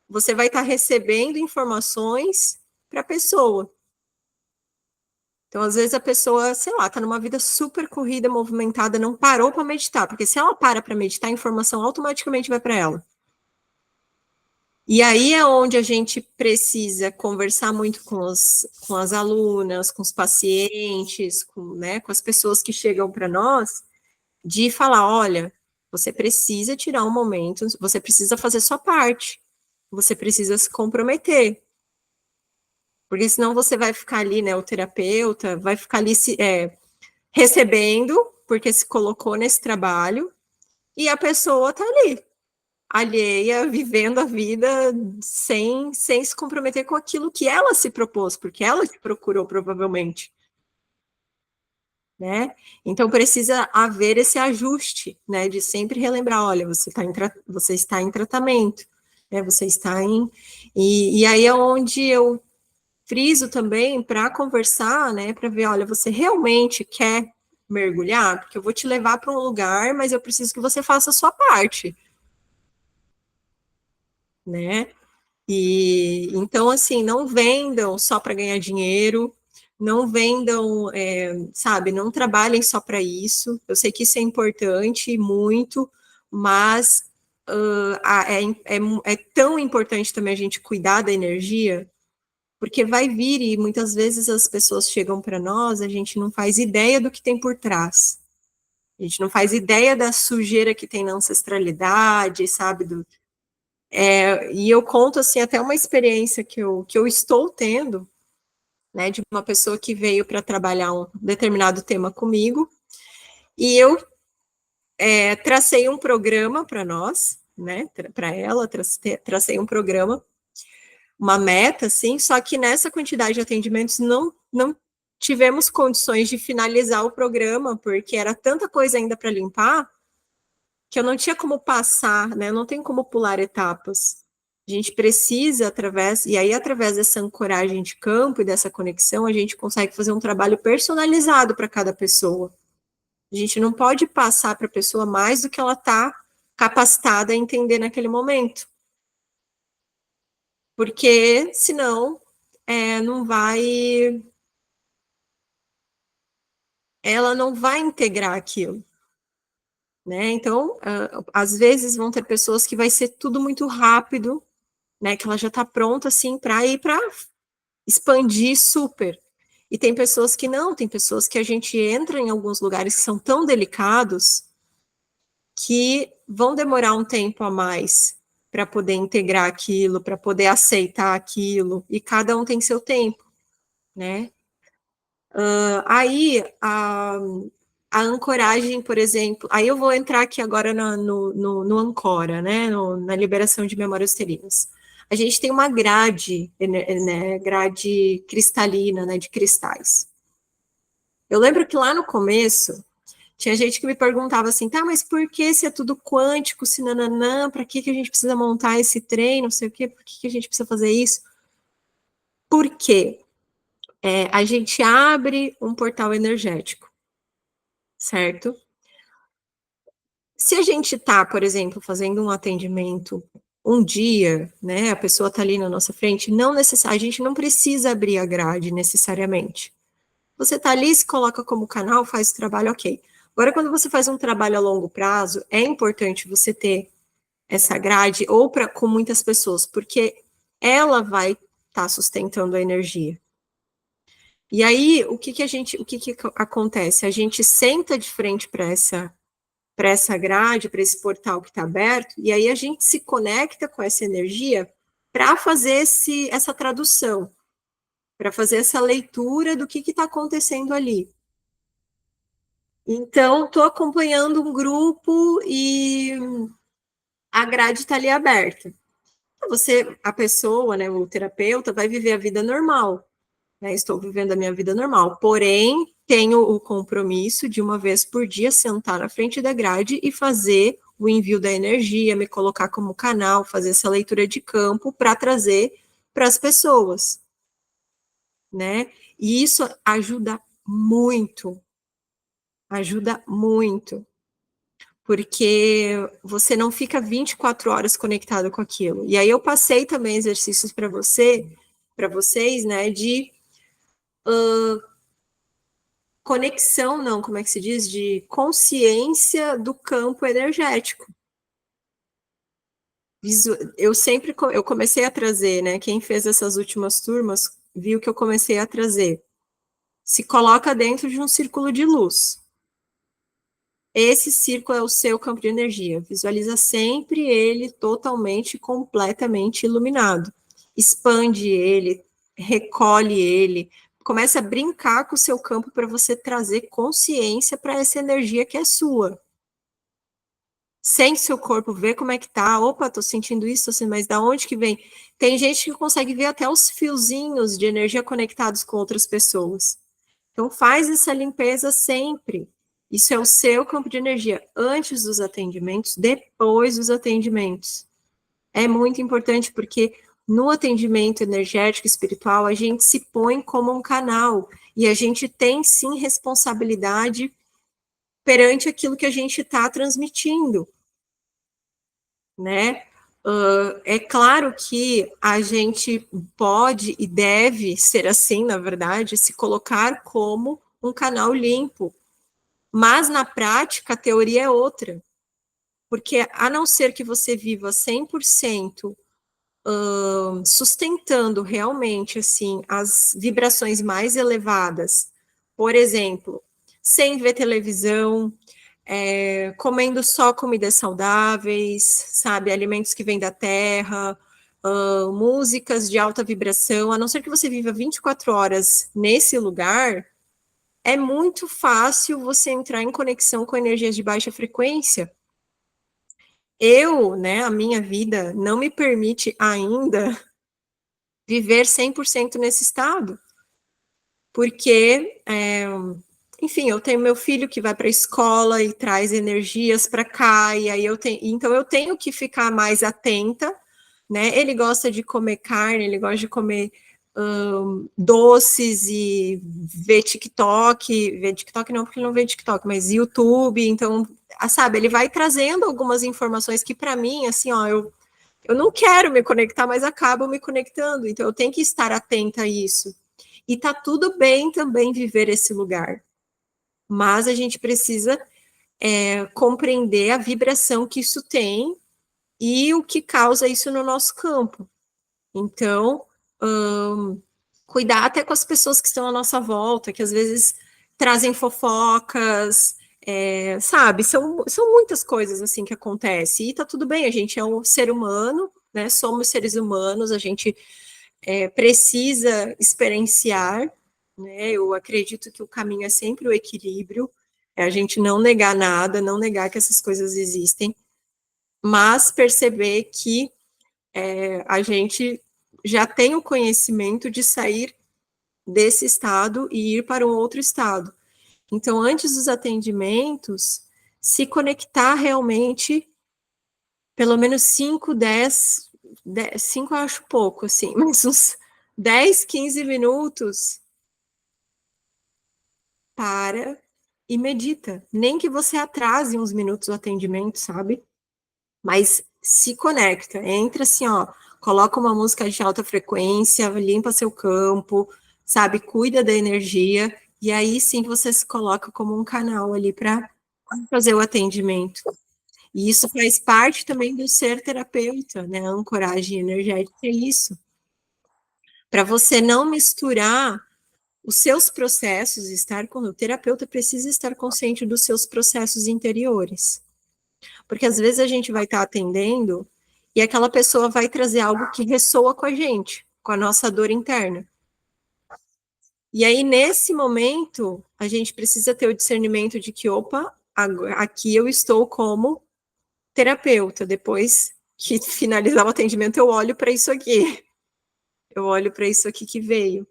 você vai estar recebendo informações para a pessoa. Então, às vezes a pessoa, sei lá, está numa vida super corrida, movimentada, não parou para meditar, porque se ela para meditar, a informação automaticamente vai para ela. E aí é onde a gente precisa conversar muito com as alunas, com os pacientes, né, com as pessoas que chegam para nós, de falar, olha, você precisa tirar um momento, você precisa fazer sua parte, você precisa se comprometer, porque senão você vai ficar ali, né, o terapeuta vai ficar ali recebendo, porque se colocou nesse trabalho, e a pessoa está ali, alheia, vivendo a vida sem se comprometer com aquilo que ela se propôs, porque ela se procurou, provavelmente. Né? Então, precisa haver esse ajuste, né, de sempre relembrar, olha, você está em tratamento, né, você está em... E aí é onde eu friso também para conversar, né, para ver, olha, você realmente quer mergulhar? Porque eu vou te levar para um lugar, mas eu preciso que você faça a sua parte, né? E então, assim, não vendam só para ganhar dinheiro, não vendam, sabe, não trabalhem só para isso. Eu sei que isso é importante, muito, mas é tão importante também a gente cuidar da energia, porque vai vir e muitas vezes as pessoas chegam para nós, a gente não faz ideia do que tem por trás. A gente não faz ideia da sujeira que tem na ancestralidade, sabe, e eu conto, assim, até uma experiência que eu estou tendo, né, de uma pessoa que veio para trabalhar um determinado tema comigo, E eu tracei um programa para nós, né, para ela, tracei um programa, uma meta, assim, só que nessa quantidade de atendimentos não tivemos condições de finalizar o programa, porque era tanta coisa ainda para limpar, que eu não tinha como passar, né, eu não tenho como pular etapas. A gente precisa, através dessa ancoragem de campo e dessa conexão, a gente consegue fazer um trabalho personalizado para cada pessoa. A gente não pode passar para a pessoa mais do que ela está capacitada a entender naquele momento. Porque, senão, não vai. Ela não vai integrar aquilo. Né? Então, às vezes vão ter pessoas que vai ser tudo muito rápido, né? Que ela já está pronta assim para ir para expandir super. E tem pessoas que não, tem pessoas que a gente entra em alguns lugares que são tão delicados que vão demorar um tempo a mais para poder integrar aquilo, para poder aceitar aquilo, e cada um tem seu tempo, né? Aí, a ancoragem, por exemplo, aí eu vou entrar aqui agora no Ancora, né, na liberação de memórias uterinas. A gente tem uma grade, né, grade cristalina, né, de cristais. Eu lembro que lá no começo, tinha gente que me perguntava assim, tá, mas por que se é tudo quântico, se nananã, para que a gente precisa montar esse trem, não sei o quê, por que a gente precisa fazer isso? Por quê? A gente abre um portal energético, certo? Se a gente está, por exemplo, fazendo um atendimento um dia, né, a pessoa está ali na nossa frente, a gente não precisa abrir a grade necessariamente. Você está ali, se coloca como canal, faz o trabalho, ok. Agora, quando você faz um trabalho a longo prazo, é importante você ter essa grade, ou com muitas pessoas, porque ela vai estar sustentando a energia. E aí, o que acontece? A gente senta de frente para essa grade, para esse portal que está aberto, e aí a gente se conecta com essa energia para fazer essa tradução, para fazer essa leitura do que está acontecendo ali. Então, estou acompanhando um grupo e a grade está ali aberta. A pessoa, né, o terapeuta, vai viver a vida normal. Né, estou vivendo a minha vida normal, porém, tenho o compromisso de uma vez por dia sentar na frente da grade e fazer o envio da energia, me colocar como canal, fazer essa leitura de campo para trazer para as pessoas, né? E isso ajuda muito, porque você não fica 24 horas conectado com aquilo. E aí eu passei também exercícios para vocês, né, de conexão, não, como é que se diz? De consciência do campo energético. Eu comecei a trazer, né? Quem fez essas últimas turmas viu que eu comecei a trazer. Se coloca dentro de um círculo de luz. Esse círculo é o seu campo de energia. Visualiza sempre ele totalmente, completamente iluminado. Expande ele, recolhe ele, começa a brincar com o seu campo para você trazer consciência para essa energia que é sua. Sente seu corpo, vê como é que tá. Opa, tô sentindo isso, assim, mas da onde que vem? Tem gente que consegue ver até os fiozinhos de energia conectados com outras pessoas. Então faz essa limpeza sempre. Isso é o seu campo de energia, antes dos atendimentos, depois dos atendimentos. É muito importante porque no atendimento energético espiritual a gente se põe como um canal e a gente tem sim responsabilidade perante aquilo que a gente está transmitindo, né? É claro que a gente pode e deve ser assim, na verdade, se colocar como um canal limpo, mas na prática a teoria é outra, porque a não ser que você viva 100% sustentando realmente assim as vibrações mais elevadas, por exemplo, sem ver televisão, comendo só comidas saudáveis, sabe, alimentos que vêm da terra, músicas de alta vibração, a não ser que você viva 24 horas nesse lugar, é muito fácil você entrar em conexão com energias de baixa frequência. Eu, né, a minha vida não me permite ainda viver 100% nesse estado, porque, enfim, eu tenho meu filho que vai para a escola e traz energias para cá, e aí então eu tenho que ficar mais atenta, né? Ele gosta de comer carne, ele gosta de comer doces e ver TikTok não, porque ele não vê TikTok, mas YouTube, então, sabe, ele vai trazendo algumas informações que para mim, assim, ó, eu não quero me conectar, mas acabo me conectando, então eu tenho que estar atenta a isso. E tá tudo bem também viver esse lugar, mas a gente precisa compreender a vibração que isso tem e o que causa isso no nosso campo. Então, cuidar até com as pessoas que estão à nossa volta, que às vezes trazem fofocas, sabe? São muitas coisas assim que acontecem. E tá tudo bem, a gente é um ser humano, né? Somos seres humanos, a gente precisa experienciar, né? Eu acredito que o caminho é sempre o equilíbrio, é a gente não negar nada, não negar que essas coisas existem, mas perceber que a gente já tem o conhecimento de sair desse estado e ir para um outro estado. Então, antes dos atendimentos, se conectar realmente, pelo menos 5 eu acho pouco, assim, mas uns 10, 15 minutos para e medita. Nem que você atrase uns minutos o atendimento, sabe? Mas se conecta, entra assim, ó, coloca uma música de alta frequência, limpa seu campo, sabe, cuida da energia, e aí sim você se coloca como um canal ali para fazer o atendimento. E isso faz parte também do ser terapeuta, né? A ancoragem energética é isso. Para você não misturar os seus processos, estar com o terapeuta precisa estar consciente dos seus processos interiores. Porque às vezes a gente vai estar atendendo e aquela pessoa vai trazer algo que ressoa com a gente, com a nossa dor interna. E aí, nesse momento, a gente precisa ter o discernimento de que, opa, aqui eu estou como terapeuta. Depois que finalizar o atendimento, eu olho para isso aqui. Eu olho para isso aqui que veio.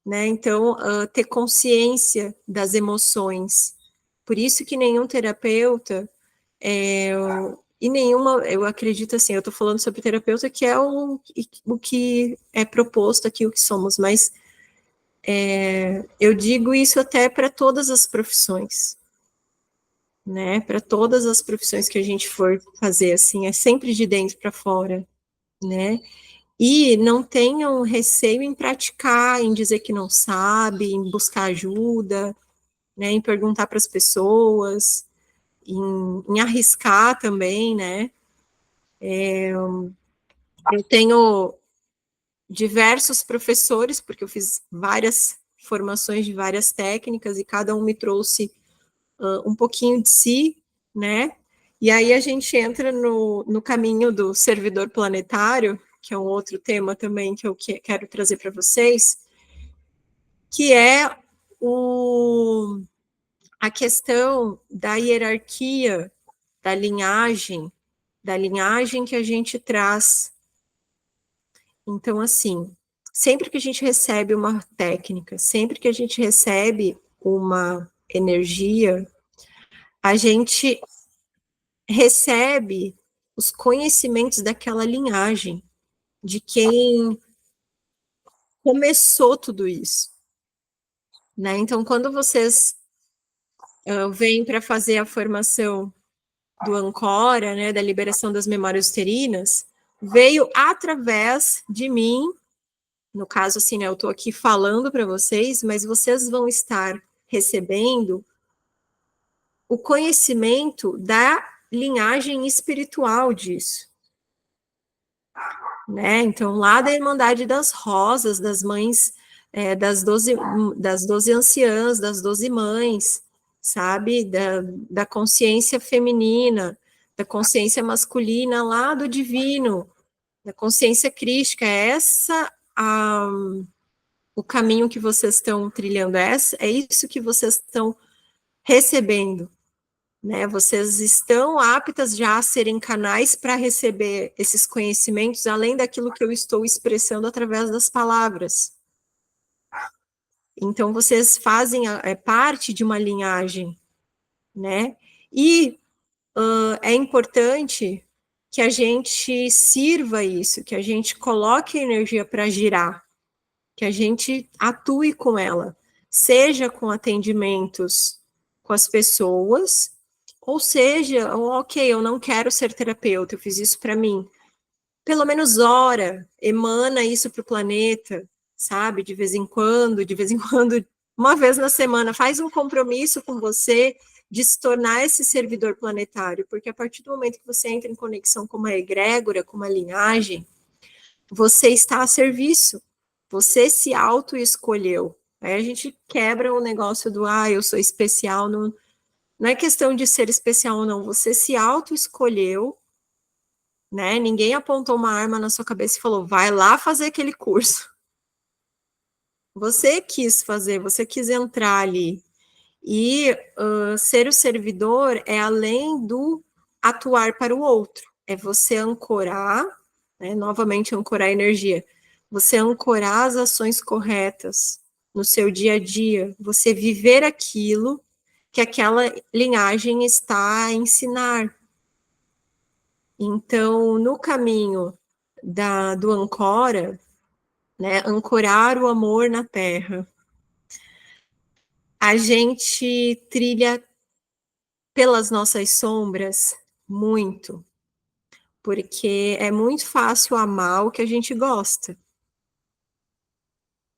Né? Então, ter consciência das emoções. Por isso que nenhum terapeuta e nenhuma, eu acredito assim, eu estou falando sobre terapeuta, que é o que é proposto aqui, o que somos, mas eu digo isso até para todas as profissões, né? Para todas as profissões que a gente for fazer, assim, é sempre de dentro para fora, né? E não tenham receio em praticar, em dizer que não sabe, em buscar ajuda, né? Em perguntar para as pessoas, em arriscar também, né? Eu tenho diversos professores, porque eu fiz várias formações de várias técnicas e cada um me trouxe um pouquinho de si, né? E aí a gente entra no caminho do servidor planetário, que é um outro tema também que eu quero trazer para vocês, que é a questão da hierarquia, da linhagem que a gente traz. Então, assim, sempre que a gente recebe uma técnica, sempre que a gente recebe uma energia, a gente recebe os conhecimentos daquela linhagem, de quem começou tudo isso, né? Então, quando vocês vêm para fazer a formação do Ancora, né, da liberação das memórias uterinas, veio através de mim. No caso, assim, né, eu estou aqui falando para vocês, mas vocês vão estar recebendo o conhecimento da linhagem espiritual disso, né? Então, lá da Irmandade das Rosas, das mães, das 12 anciãs, das 12 mães, sabe? Da consciência feminina, da consciência masculina, lá do divino, da consciência crística, o caminho que vocês estão trilhando é isso que vocês estão recebendo, né? Vocês estão aptas já a serem canais para receber esses conhecimentos, além daquilo que eu estou expressando através das palavras. Então, vocês fazem parte de uma linhagem, né? E é importante que a gente sirva isso, que a gente coloque energia para girar, que a gente atue com ela, seja com atendimentos com as pessoas, ou seja, ok, eu não quero ser terapeuta, eu fiz isso para mim. Pelo menos ora, emana isso para o planeta, sabe? De vez em quando, uma vez na semana, faz um compromisso com você de se tornar esse servidor planetário, porque a partir do momento que você entra em conexão com uma egrégora, com uma linhagem, você está a serviço, você se auto-escolheu. Aí a gente quebra o negócio do, eu sou especial, não é questão de ser especial ou não, você se auto-escolheu, né? Ninguém apontou uma arma na sua cabeça e falou, vai lá fazer aquele curso. Você quis fazer, você quis entrar ali. E ser o servidor é além do atuar para o outro, é você ancorar, né, novamente ancorar a energia, você ancorar as ações corretas no seu dia a dia, você viver aquilo que aquela linhagem está a ensinar. Então, no caminho do Ancora, né, ancorar o amor na Terra, a gente trilha pelas nossas sombras muito, porque é muito fácil amar o que a gente gosta.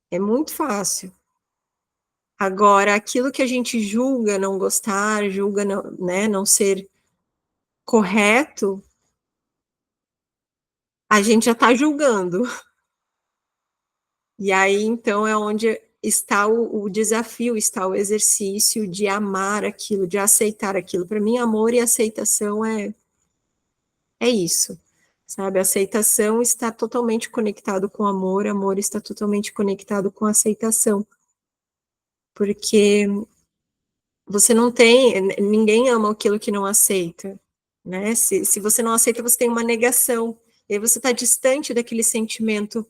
É muito fácil. Agora, aquilo que a gente julga não gostar, julga não, né, não ser correto, a gente já está julgando. E aí, então, é onde está o desafio, está o exercício de amar aquilo, de aceitar aquilo. Para mim, amor e aceitação é isso, sabe? A aceitação está totalmente conectado com amor, amor está totalmente conectado com aceitação. Porque você não tem, ninguém ama aquilo que não aceita, né? Se você não aceita, você tem uma negação. E aí você está distante daquele sentimento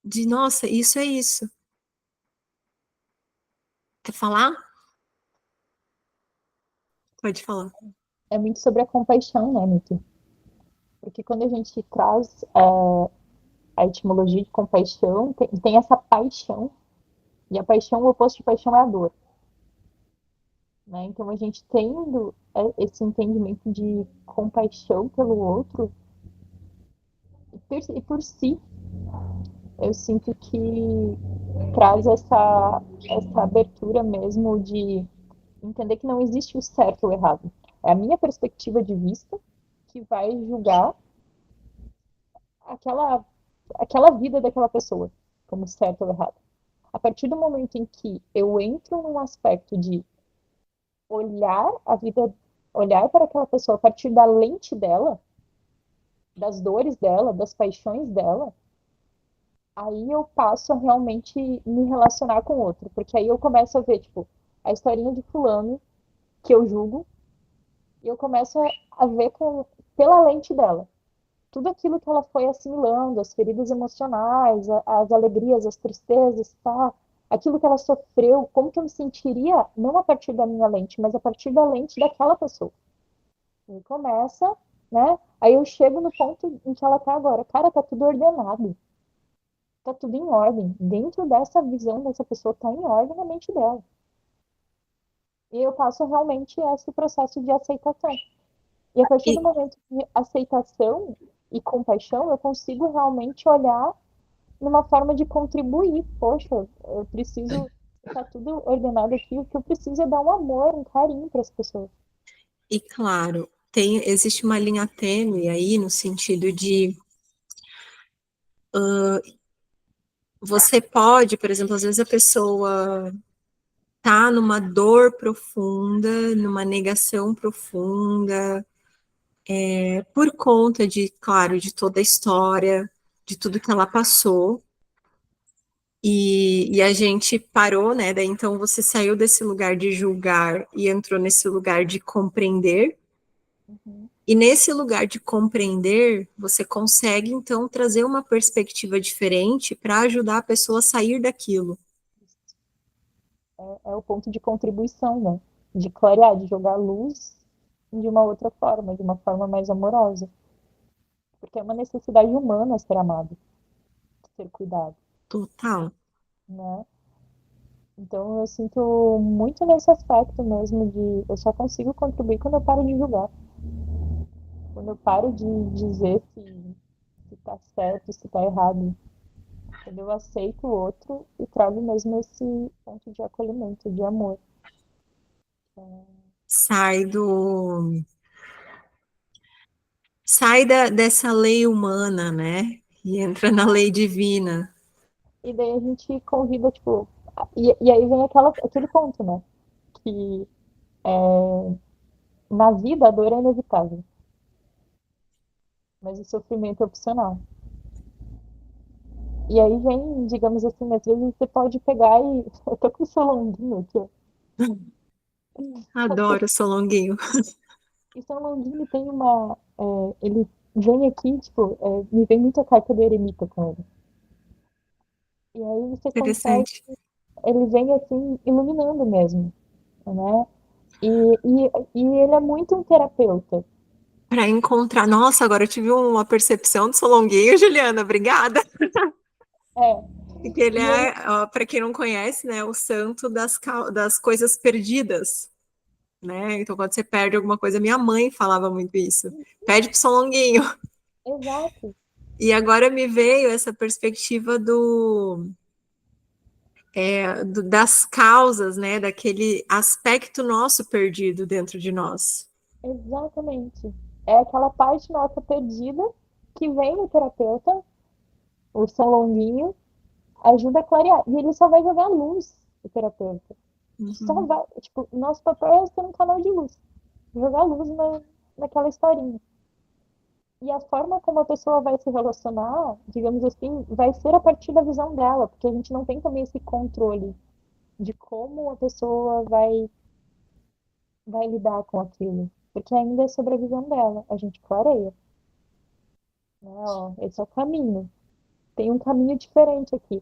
de, nossa, isso é isso. Quer falar? Pode falar. É muito sobre a compaixão, né, Miki? Porque quando a gente traz a etimologia de compaixão, tem essa paixão, e a paixão, o oposto de paixão é a dor. Né? Então, a gente tendo esse entendimento de compaixão pelo outro, e por si, eu sinto que traz essa abertura mesmo de entender que não existe o certo ou o errado. É a minha perspectiva de vista que vai julgar aquela, aquela vida daquela pessoa como certo ou errado. A partir do momento em que eu entro num aspecto de olhar a vida, olhar para aquela pessoa a partir da lente dela, das dores dela, das paixões dela, aí eu passo a realmente me relacionar com o outro, porque aí eu começo a ver, tipo, a historinha de fulano que eu julgo, e eu começo a ver pela lente dela. Tudo aquilo que ela foi assimilando, as feridas emocionais, as alegrias, as tristezas, tá? Aquilo que ela sofreu, como que eu me sentiria, não a partir da minha lente, mas a partir da lente daquela pessoa. E começa, né? Aí eu chego no ponto em que ela tá agora. Cara, tá tudo ordenado. Tá tudo em ordem. Dentro dessa visão dessa pessoa, tá em ordem na mente dela. E eu passo realmente esse processo de aceitação. E a partir do E, momento de aceitação e compaixão, eu consigo realmente olhar numa forma de contribuir. Poxa, eu preciso estar tudo ordenado aqui, o que eu preciso é dar um amor, um carinho para as pessoas. e claro, existe uma linha tênue aí no sentido de você pode, por exemplo, às vezes a pessoa tá numa dor profunda, numa negação profunda, por conta de, claro, de toda a história, de tudo que ela passou. E a gente parou, né? Daí então você saiu desse lugar de julgar e entrou nesse lugar de compreender. Uhum. E nesse lugar de compreender, você consegue então trazer uma perspectiva diferente para ajudar a pessoa a sair daquilo. É o ponto de contribuição, né? De clarear, de jogar luz de uma outra forma, de uma forma mais amorosa. Porque é uma necessidade humana ser amado, ser cuidado, Total. né? Então eu sinto muito nesse aspecto mesmo de eu só consigo contribuir quando eu paro de julgar. Quando eu paro de dizer se tá certo, se tá errado. Quando eu aceito o outro e trago mesmo esse ponto de acolhimento, de amor. Sai do. Dessa lei humana, né? E entra na lei divina. E daí a gente convida, tipo. E aí vem aquele ponto, né? Que na vida a dor é inevitável, mas o sofrimento é opcional. E aí vem, digamos assim, às vezes você pode pegar e. Eu tô com o solonguinho aqui, ó. Adoro Solonguinho. E São Longuinho tem uma. Ele vem aqui, tipo, me vem muita carta do eremita com ele. E aí você consegue. Interessante. Ele vem assim, iluminando mesmo, né? E, e ele é muito um terapeuta. Para encontrar. Nossa, agora eu tive uma percepção do Solonguinho, Juliana, obrigada. É, Porque ele e ele, é, para quem não conhece, né, o santo das coisas perdidas, né? Então, quando você perde alguma coisa, minha mãe falava muito isso. Pede pro Solonguinho. exato, E agora me veio essa perspectiva das causas, né? Daquele aspecto nosso perdido dentro de nós. exatamente. É aquela parte nossa perdida que vem no terapeuta, o São Longuinho, ajuda a clarear. E ele só vai jogar luz, o terapeuta. Só Uhum. vai, tipo, nosso papel é ser um canal de luz. Jogar luz naquela historinha. E a forma como a pessoa vai se relacionar, digamos assim, vai ser a partir da visão dela, porque a gente não tem também esse controle de como a pessoa vai lidar com aquilo. Porque ainda é sobre a visão dela. A gente clareia, né? Ó, esse é o caminho. Tem um caminho diferente aqui.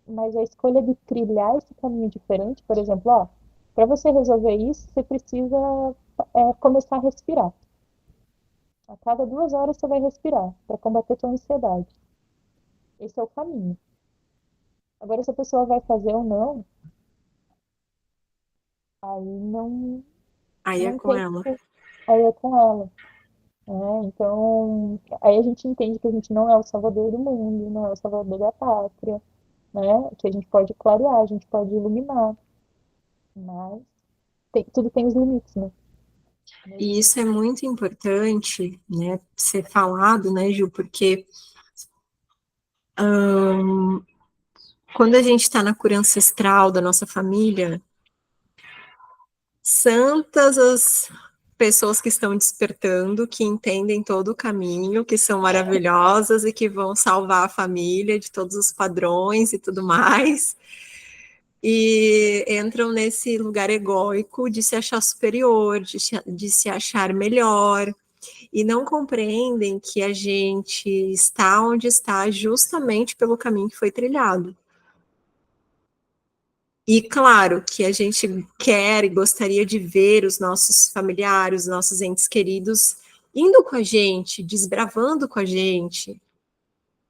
Mas a escolha de trilhar esse caminho diferente, por exemplo, ó, para você resolver isso, você precisa começar a respirar. A cada 2 horas você vai respirar para combater sua ansiedade. Esse é o caminho. Agora, se a pessoa vai fazer ou não, aí Aí é não com tem. ela. Aí é com ela. Né? Então, aí a gente entende que a gente não é o salvador do mundo, não é o salvador da pátria, né? Que a gente pode clarear, a gente pode iluminar, mas tudo tem os limites, né? E Mesmo. isso é muito importante, né, ser falado, né, Gil, porque quando a gente está na cura ancestral da nossa família, santas as pessoas que estão despertando, que entendem todo o caminho, que são maravilhosas e que vão salvar a família de todos os padrões e tudo mais, e entram nesse lugar egóico de se achar superior, de se achar melhor, e não compreendem que a gente está onde está justamente pelo caminho que foi trilhado. E claro que a gente quer e gostaria de ver os nossos familiares, os nossos entes queridos indo com a gente, desbravando com a gente,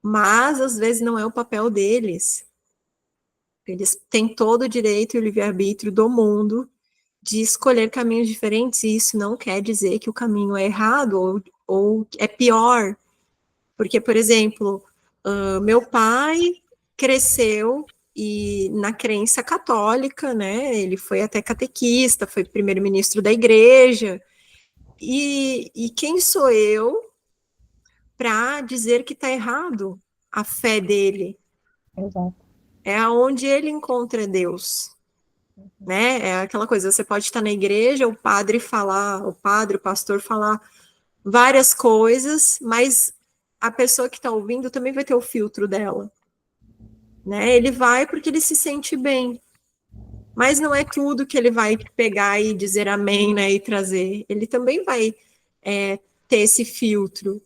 mas às vezes não é o papel deles. Eles têm todo o direito e o livre-arbítrio do mundo de escolher caminhos diferentes, e isso não quer dizer que o caminho é errado ou é pior. Porque, por exemplo, meu pai cresceu e na crença católica, né? Ele foi até catequista, foi primeiro-ministro da igreja. E quem sou eu para dizer que está errado a fé dele? Exato. É aonde ele encontra Deus, né? É aquela coisa, você pode estar na igreja, o padre, o pastor falar várias coisas, mas a pessoa que está ouvindo também vai ter o filtro dela. né? Ele vai porque ele se sente bem. Mas não é tudo que ele vai pegar e dizer amém, né? E trazer. Ele também vai ter esse filtro,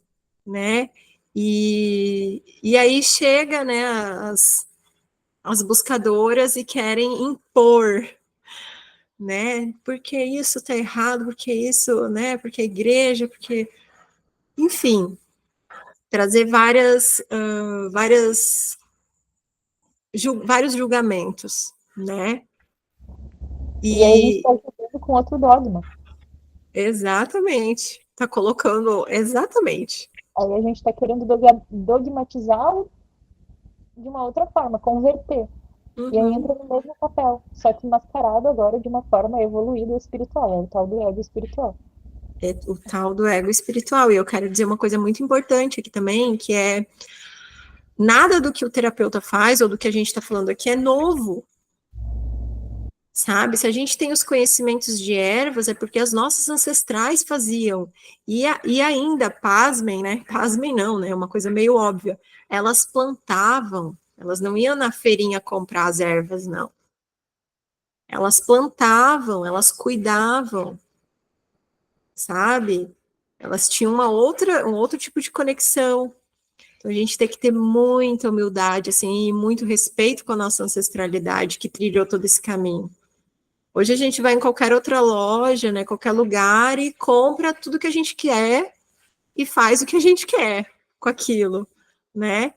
né? E aí chega, né, as buscadoras e querem impor, né? Porque isso está errado, porque isso, né? Porque a igreja, porque, enfim, trazer vários julgamentos, né? E aí a gente está E jogando com outro dogma. exatamente, está colocando exatamente. Aí a gente está querendo dogmatizar de uma outra forma, converter. E aí Uhum. entra no mesmo papel, só que mascarado agora de uma forma evoluída espiritual, é o tal do ego espiritual. É o tal do ego espiritual. E eu quero dizer uma coisa muito importante aqui também, que é nada do que o terapeuta faz ou do que a gente está falando aqui é novo, sabe? Se a gente tem os conhecimentos de ervas, é porque as nossas ancestrais faziam. E ainda, pasmem, né? Pasmem não, né? Uma coisa meio óbvia. Elas plantavam, elas não iam na feirinha comprar as ervas, não. Elas plantavam, elas cuidavam, sabe? Elas tinham um outro tipo de conexão. Então a gente tem que ter muita humildade, assim, e muito respeito com a nossa ancestralidade que trilhou todo esse caminho. Hoje a gente vai em qualquer outra loja, né, qualquer lugar e compra tudo que a gente quer e faz o que a gente quer com aquilo, né?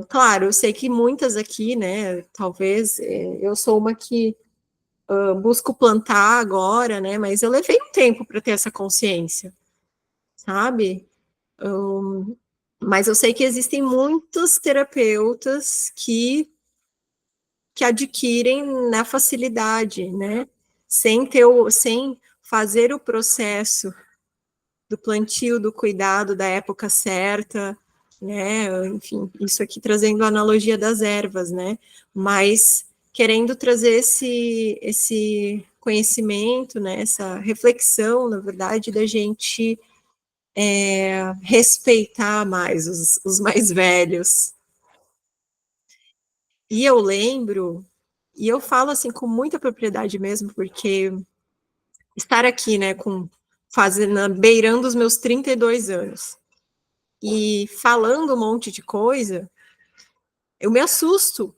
Claro, eu sei que muitas aqui, né, talvez eu sou uma que busco plantar agora, né, mas eu levei um tempo para ter essa consciência, sabe? Mas eu sei que existem muitos terapeutas que adquirem na facilidade, né? Sem fazer o processo do plantio, do cuidado da época certa, né? Enfim, isso aqui trazendo a analogia das ervas, né? Mas querendo trazer esse conhecimento, né? Essa reflexão, na verdade, da gente respeitar mais os mais velhos. E eu lembro, e eu falo assim com muita propriedade mesmo, porque estar aqui, né, fazendo, beirando os meus 32 anos e falando um monte de coisa, eu me assusto.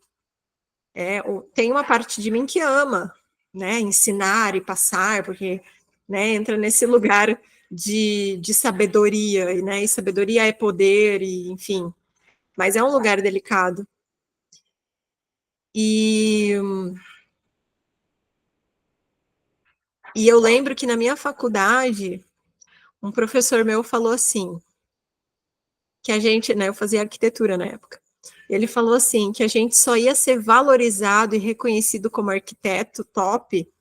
Tem uma parte de mim que ama, né, ensinar e passar, porque, né, entra nesse lugar de sabedoria, né, e sabedoria é poder, e enfim, mas é um lugar delicado. E, e eu lembro que na minha faculdade, um professor meu falou assim, que a gente, né, eu fazia arquitetura na época, ele falou assim, que a gente só ia ser valorizado e reconhecido como arquiteto top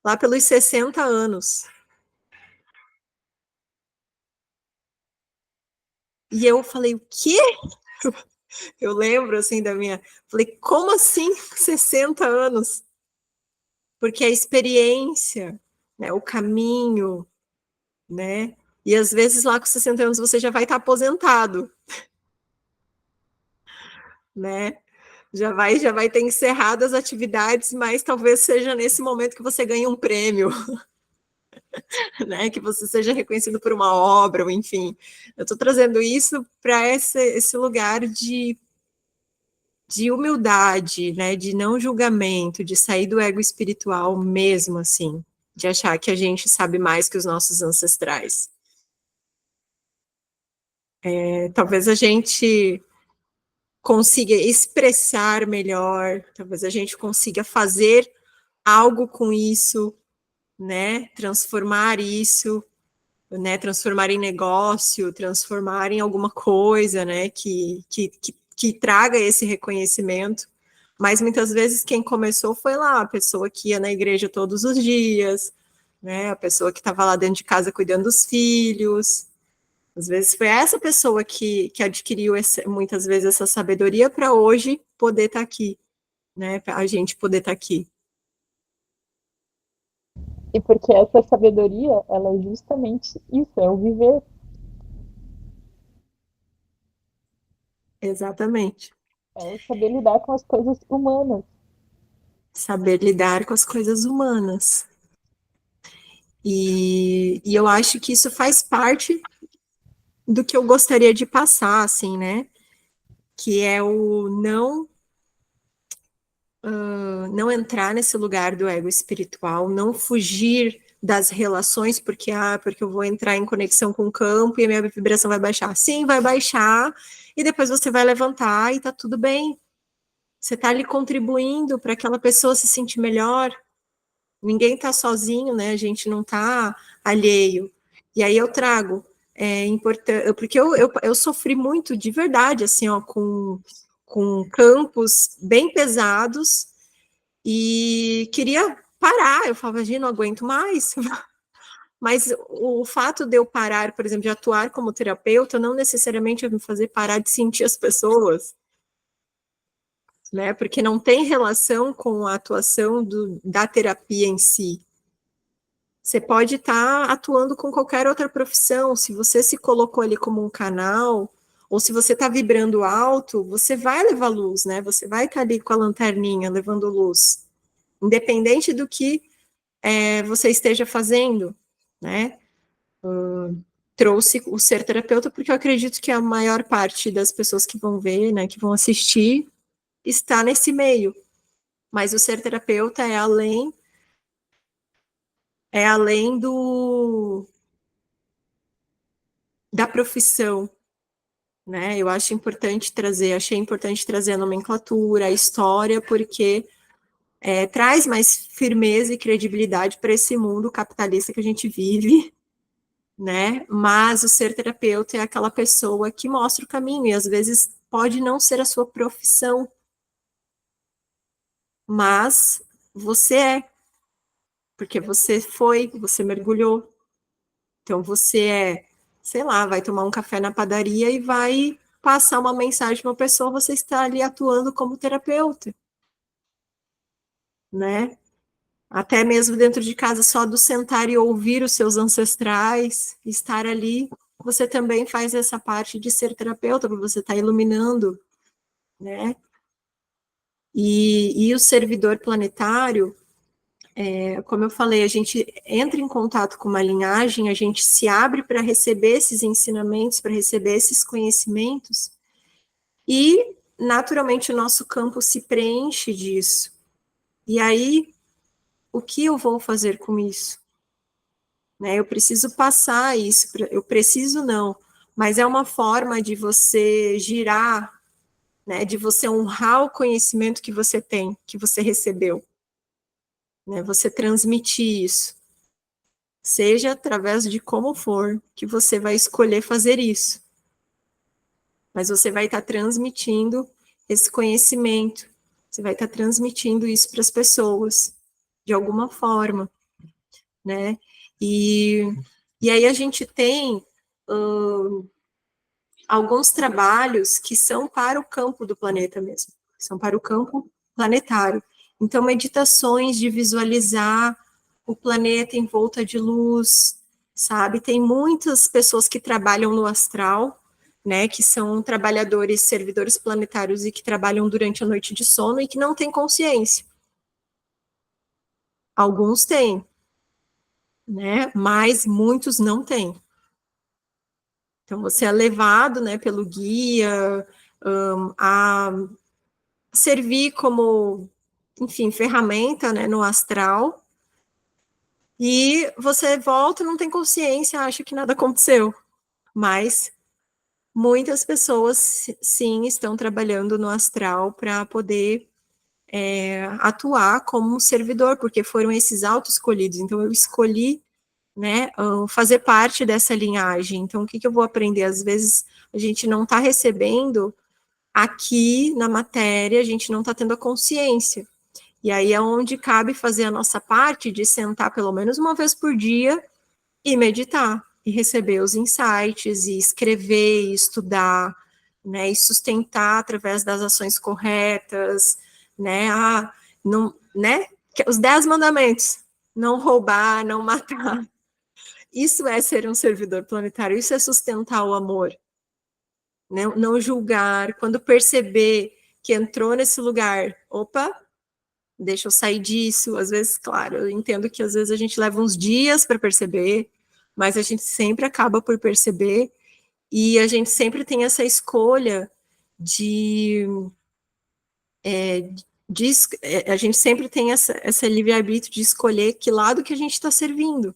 lá pelos 60 anos. E eu falei, o quê? Eu lembro, assim, falei, como assim 60 anos? Porque a experiência, né, o caminho, né, e às vezes lá com 60 anos você já vai estar aposentado, né, já vai ter encerrado as atividades, mas talvez seja nesse momento que você ganhe um prêmio, né? Que você seja reconhecido por uma obra, ou enfim. Eu estou trazendo isso para esse lugar de humildade, né? De não julgamento, de sair do ego espiritual mesmo, assim, de achar que a gente sabe mais que os nossos ancestrais. Talvez a gente consiga expressar melhor, talvez a gente consiga fazer algo com isso, né? Transformar isso, né? Transformar em negócio, transformar em alguma coisa, né? Que traga esse reconhecimento. Mas muitas vezes quem começou foi lá, a pessoa que ia na igreja todos os dias, né? A pessoa que estava lá dentro de casa cuidando dos filhos. Às vezes foi essa pessoa que adquiriu muitas vezes essa sabedoria para hoje poder estar aqui, né? Para a gente poder estar aqui. E porque essa sabedoria, ela é justamente isso, é o viver. Exatamente. É o saber lidar com as coisas humanas. Saber lidar com as coisas humanas. E eu acho que isso faz parte do que eu gostaria de passar, assim, né? Que é o não entrar nesse lugar do ego espiritual, não fugir das relações, porque eu vou entrar em conexão com o campo e a minha vibração vai baixar. Sim, vai baixar, e depois você vai levantar e tá tudo bem. Você tá ali contribuindo para aquela pessoa se sentir melhor. Ninguém tá sozinho, né? A gente não tá alheio. E aí eu trago, importante, porque eu sofri muito de verdade, assim, ó, com campos bem pesados e queria parar. Eu falava, gente, não aguento mais. Mas o fato de eu parar, por exemplo, de atuar como terapeuta, não necessariamente vai me fazer parar de sentir as pessoas, né? Porque não tem relação com a atuação da terapia em si. Você pode estar atuando com qualquer outra profissão. Se você se colocou ali como um canal, ou se você está vibrando alto, você vai levar luz, né? Você vai estar ali com a lanterninha levando luz, independente do que você esteja fazendo, né? Trouxe o ser terapeuta porque eu acredito que a maior parte das pessoas que vão ver, né, que vão assistir, está nesse meio. Mas o ser terapeuta é além da profissão, né? Eu acho importante achei importante trazer a nomenclatura, a história, porque traz mais firmeza e credibilidade para esse mundo capitalista que a gente vive, né? Mas o ser terapeuta é aquela pessoa que mostra o caminho, e às vezes pode não ser a sua profissão, mas você porque você mergulhou. Então você sei lá, vai tomar um café na padaria e vai passar uma mensagem para uma pessoa, você está ali atuando como terapeuta, né? Até mesmo dentro de casa, só do sentar e ouvir os seus ancestrais, estar ali, você também faz essa parte de ser terapeuta, porque você está iluminando, né? E o servidor planetário, como eu falei, a gente entra em contato com uma linhagem, a gente se abre para receber esses ensinamentos, para receber esses conhecimentos, e naturalmente o nosso campo se preenche disso. E aí, o que eu vou fazer com isso? Né? Eu preciso passar isso, eu preciso não, mas é uma forma de você girar, né, de você honrar o conhecimento que você tem, que você recebeu, né, você transmitir isso, seja através de como for que você vai escolher fazer isso, mas você vai estar transmitindo esse conhecimento, você vai estar transmitindo isso para as pessoas, de alguma forma, né, e, e aí a gente tem alguns trabalhos que são para o campo do planeta mesmo, são para o campo planetário. Então, meditações de visualizar o planeta em volta de luz, sabe? Tem muitas pessoas que trabalham no astral, né, que são trabalhadores, servidores planetários e que trabalham durante a noite de sono e que não têm consciência. Alguns têm, né, mas muitos não têm. Então, você é levado, né, pelo guia a servir como, enfim, ferramenta, né, no astral, e você volta, não tem consciência, acha que nada aconteceu, mas muitas pessoas, sim, estão trabalhando no astral para poder atuar como um servidor, porque foram esses auto-escolhidos, então eu escolhi, né, fazer parte dessa linhagem, então o que eu vou aprender? Às vezes a gente não está recebendo aqui na matéria, a gente não está tendo a consciência, e aí é onde cabe fazer a nossa parte de sentar pelo menos uma vez por dia e meditar, e receber os insights, e escrever, e estudar, né, e sustentar através das ações corretas, né, não, né, os 10 mandamentos, não roubar, não matar, isso é ser um servidor planetário, isso é sustentar o amor, né, não julgar, quando perceber que entrou nesse lugar, opa, deixa eu sair disso. Às vezes, claro, eu entendo que às vezes a gente leva uns dias para perceber, mas a gente sempre acaba por perceber, e a gente sempre tem essa escolha de. A gente sempre tem essa livre-arbítrio de escolher que lado que a gente está servindo,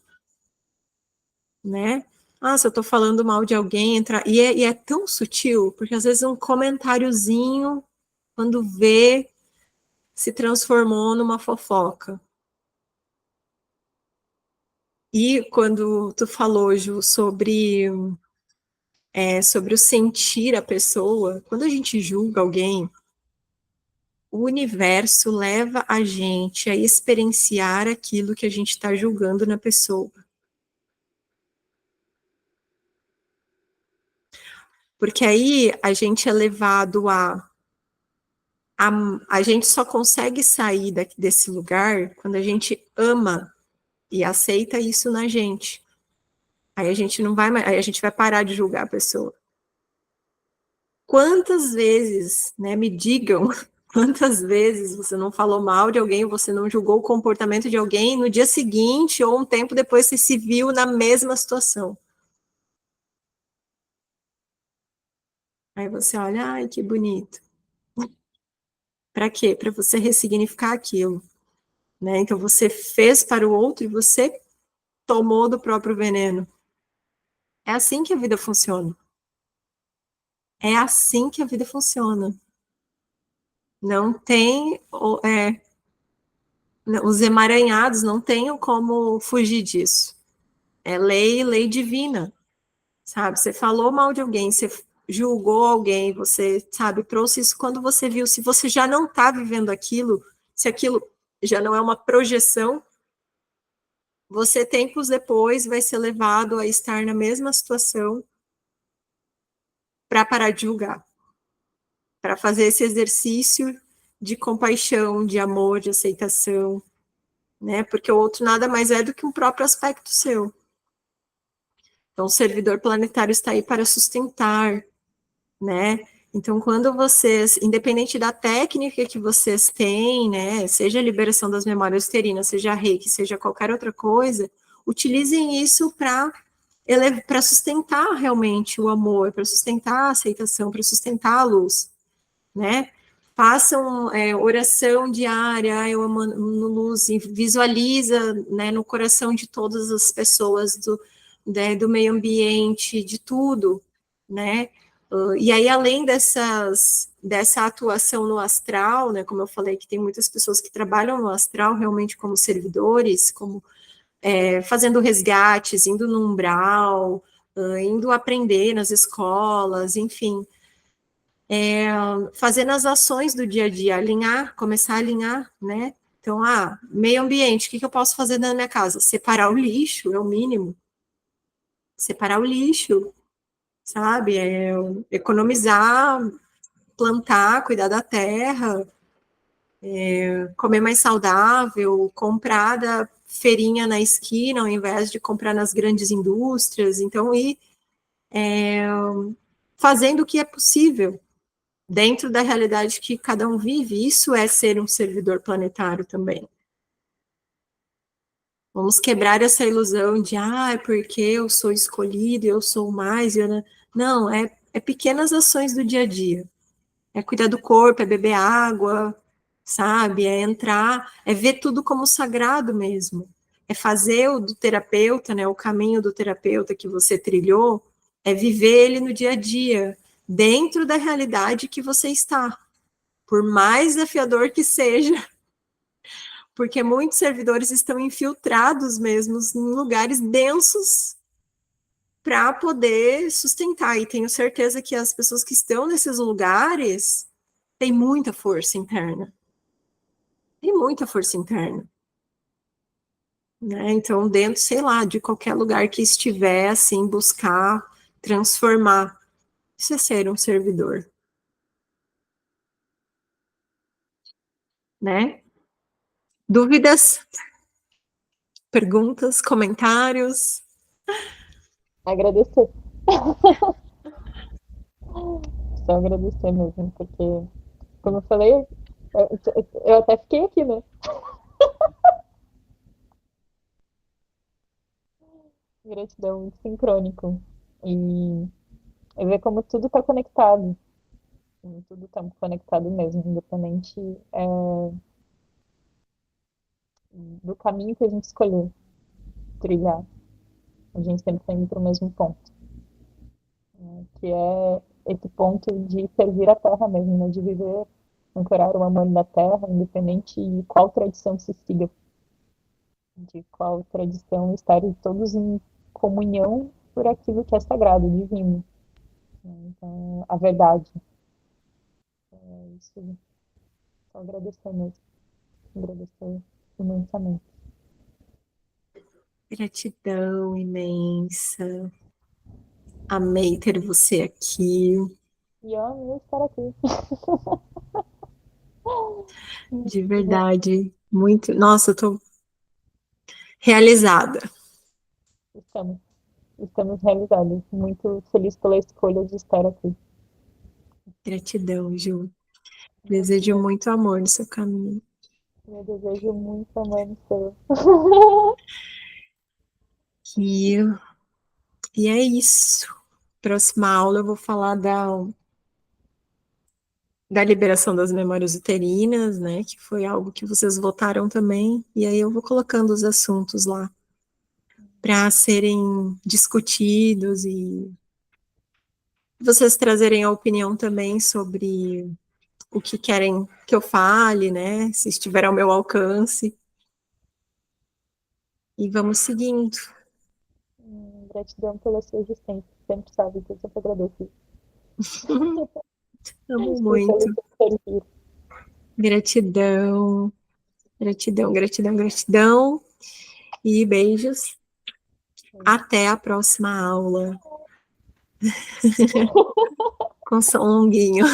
né? Ah, se eu estou falando mal de alguém, entrar. E é tão sutil, porque às vezes um comentáriozinho, quando vê, se transformou numa fofoca. E quando tu falou, Ju, sobre o sentir a pessoa, quando a gente julga alguém, o universo leva a gente a experienciar aquilo que a gente está julgando na pessoa. Porque aí a gente é levado a gente só consegue sair desse lugar quando a gente ama e aceita isso na gente. Aí a gente não vai mais, aí a gente vai parar de julgar a pessoa. Quantas vezes, né, me digam, quantas vezes você não falou mal de alguém, você não julgou o comportamento de alguém, no dia seguinte ou um tempo depois você se viu na mesma situação. Aí você olha, ai, que bonito. Para quê? Para você ressignificar aquilo, né? Então você fez para o outro e você tomou do próprio veneno. É assim que a vida funciona. É assim que a vida funciona. Não tem, os emaranhados não tenham como fugir disso. É lei divina, sabe? Você falou mal de alguém, você julgou alguém, você, sabe, trouxe isso quando você viu, se você já não está vivendo aquilo, se aquilo já não é uma projeção, você tempos depois vai ser levado a estar na mesma situação para parar de julgar, para fazer esse exercício de compaixão, de amor, de aceitação, né? Porque o outro nada mais é do que um próprio aspecto seu. Então, o servidor planetário está aí para sustentar, né? Então, quando vocês, independente da técnica que vocês têm, né, seja a liberação das memórias uterinas, seja a reiki, seja qualquer outra coisa, utilizem isso para sustentar realmente o amor, para sustentar a aceitação, para sustentar a luz, né? Façam oração diária, eu amo no luz, visualiza, né, no coração de todas as pessoas do meio ambiente, de tudo, né? E aí, além dessa atuação no astral, né, como eu falei, que tem muitas pessoas que trabalham no astral realmente como servidores, como fazendo resgates, indo no umbral, indo aprender nas escolas, enfim, fazendo as ações do dia a dia, alinhar, começar a alinhar, né? Então, meio ambiente, o que eu posso fazer na minha casa? Separar o lixo, é o mínimo. Separar o lixo, sabe? Economizar, plantar, cuidar da terra, comer mais saudável, comprar da feirinha na esquina, ao invés de comprar nas grandes indústrias. Então, ir fazendo o que é possível, dentro da realidade que cada um vive. Isso é ser um servidor planetário também. Vamos quebrar essa ilusão de, é porque eu sou escolhido, eu sou mais. Não, é pequenas ações do dia a dia. É cuidar do corpo, é beber água, sabe? É entrar, é ver tudo como sagrado mesmo. É fazer o do terapeuta, né? O caminho do terapeuta que você trilhou, é viver ele no dia a dia, dentro da realidade que você está. Por mais desafiador que seja, porque muitos servidores estão infiltrados mesmo em lugares densos para poder sustentar. E tenho certeza que as pessoas que estão nesses lugares têm muita força interna. Tem muita força interna. Né? Então, dentro, sei lá, de qualquer lugar que estiver, assim, buscar transformar. Isso é ser um servidor. Né? Dúvidas, perguntas, comentários? Agradecer. Só agradecer mesmo, porque como eu falei, eu até fiquei aqui, né? Gratidão, muito sincrônico. E eu ver como tudo está conectado. Tudo está conectado mesmo, independente do caminho que a gente escolher trilhar. A gente sempre está indo para o mesmo ponto, né? Que é esse ponto de servir a terra mesmo, né? De viver, ancorar o amor da terra, independente de qual tradição se siga, de qual tradição estar todos em comunhão por aquilo que é sagrado, divino, né? Então, a verdade. É isso. Só agradecer mesmo. Agradecer imensamente. Gratidão imensa. Amei ter você aqui. E eu amei estar aqui. De verdade. Muito. Nossa, eu tô realizada. Estamos, estamos realizados. Muito feliz pela escolha de estar aqui. Gratidão, Ju. Desejo Gratidão. muito amor no seu caminho. Eu desejo muito amor no seu. E, e é isso. Próxima aula eu vou falar da liberação das memórias uterinas, né? Que foi algo que vocês votaram também. E aí eu vou colocando os assuntos lá para serem discutidos e vocês trazerem a opinião também sobre o que querem que eu fale, né? Se estiver ao meu alcance. E vamos seguindo. Gratidão pela sua existência. Sempre sabe que eu sempre agradeço. Amo E pelo muito. seu servir. Gratidão, gratidão, gratidão, gratidão. E beijos. Até a próxima aula. Com som longuinho.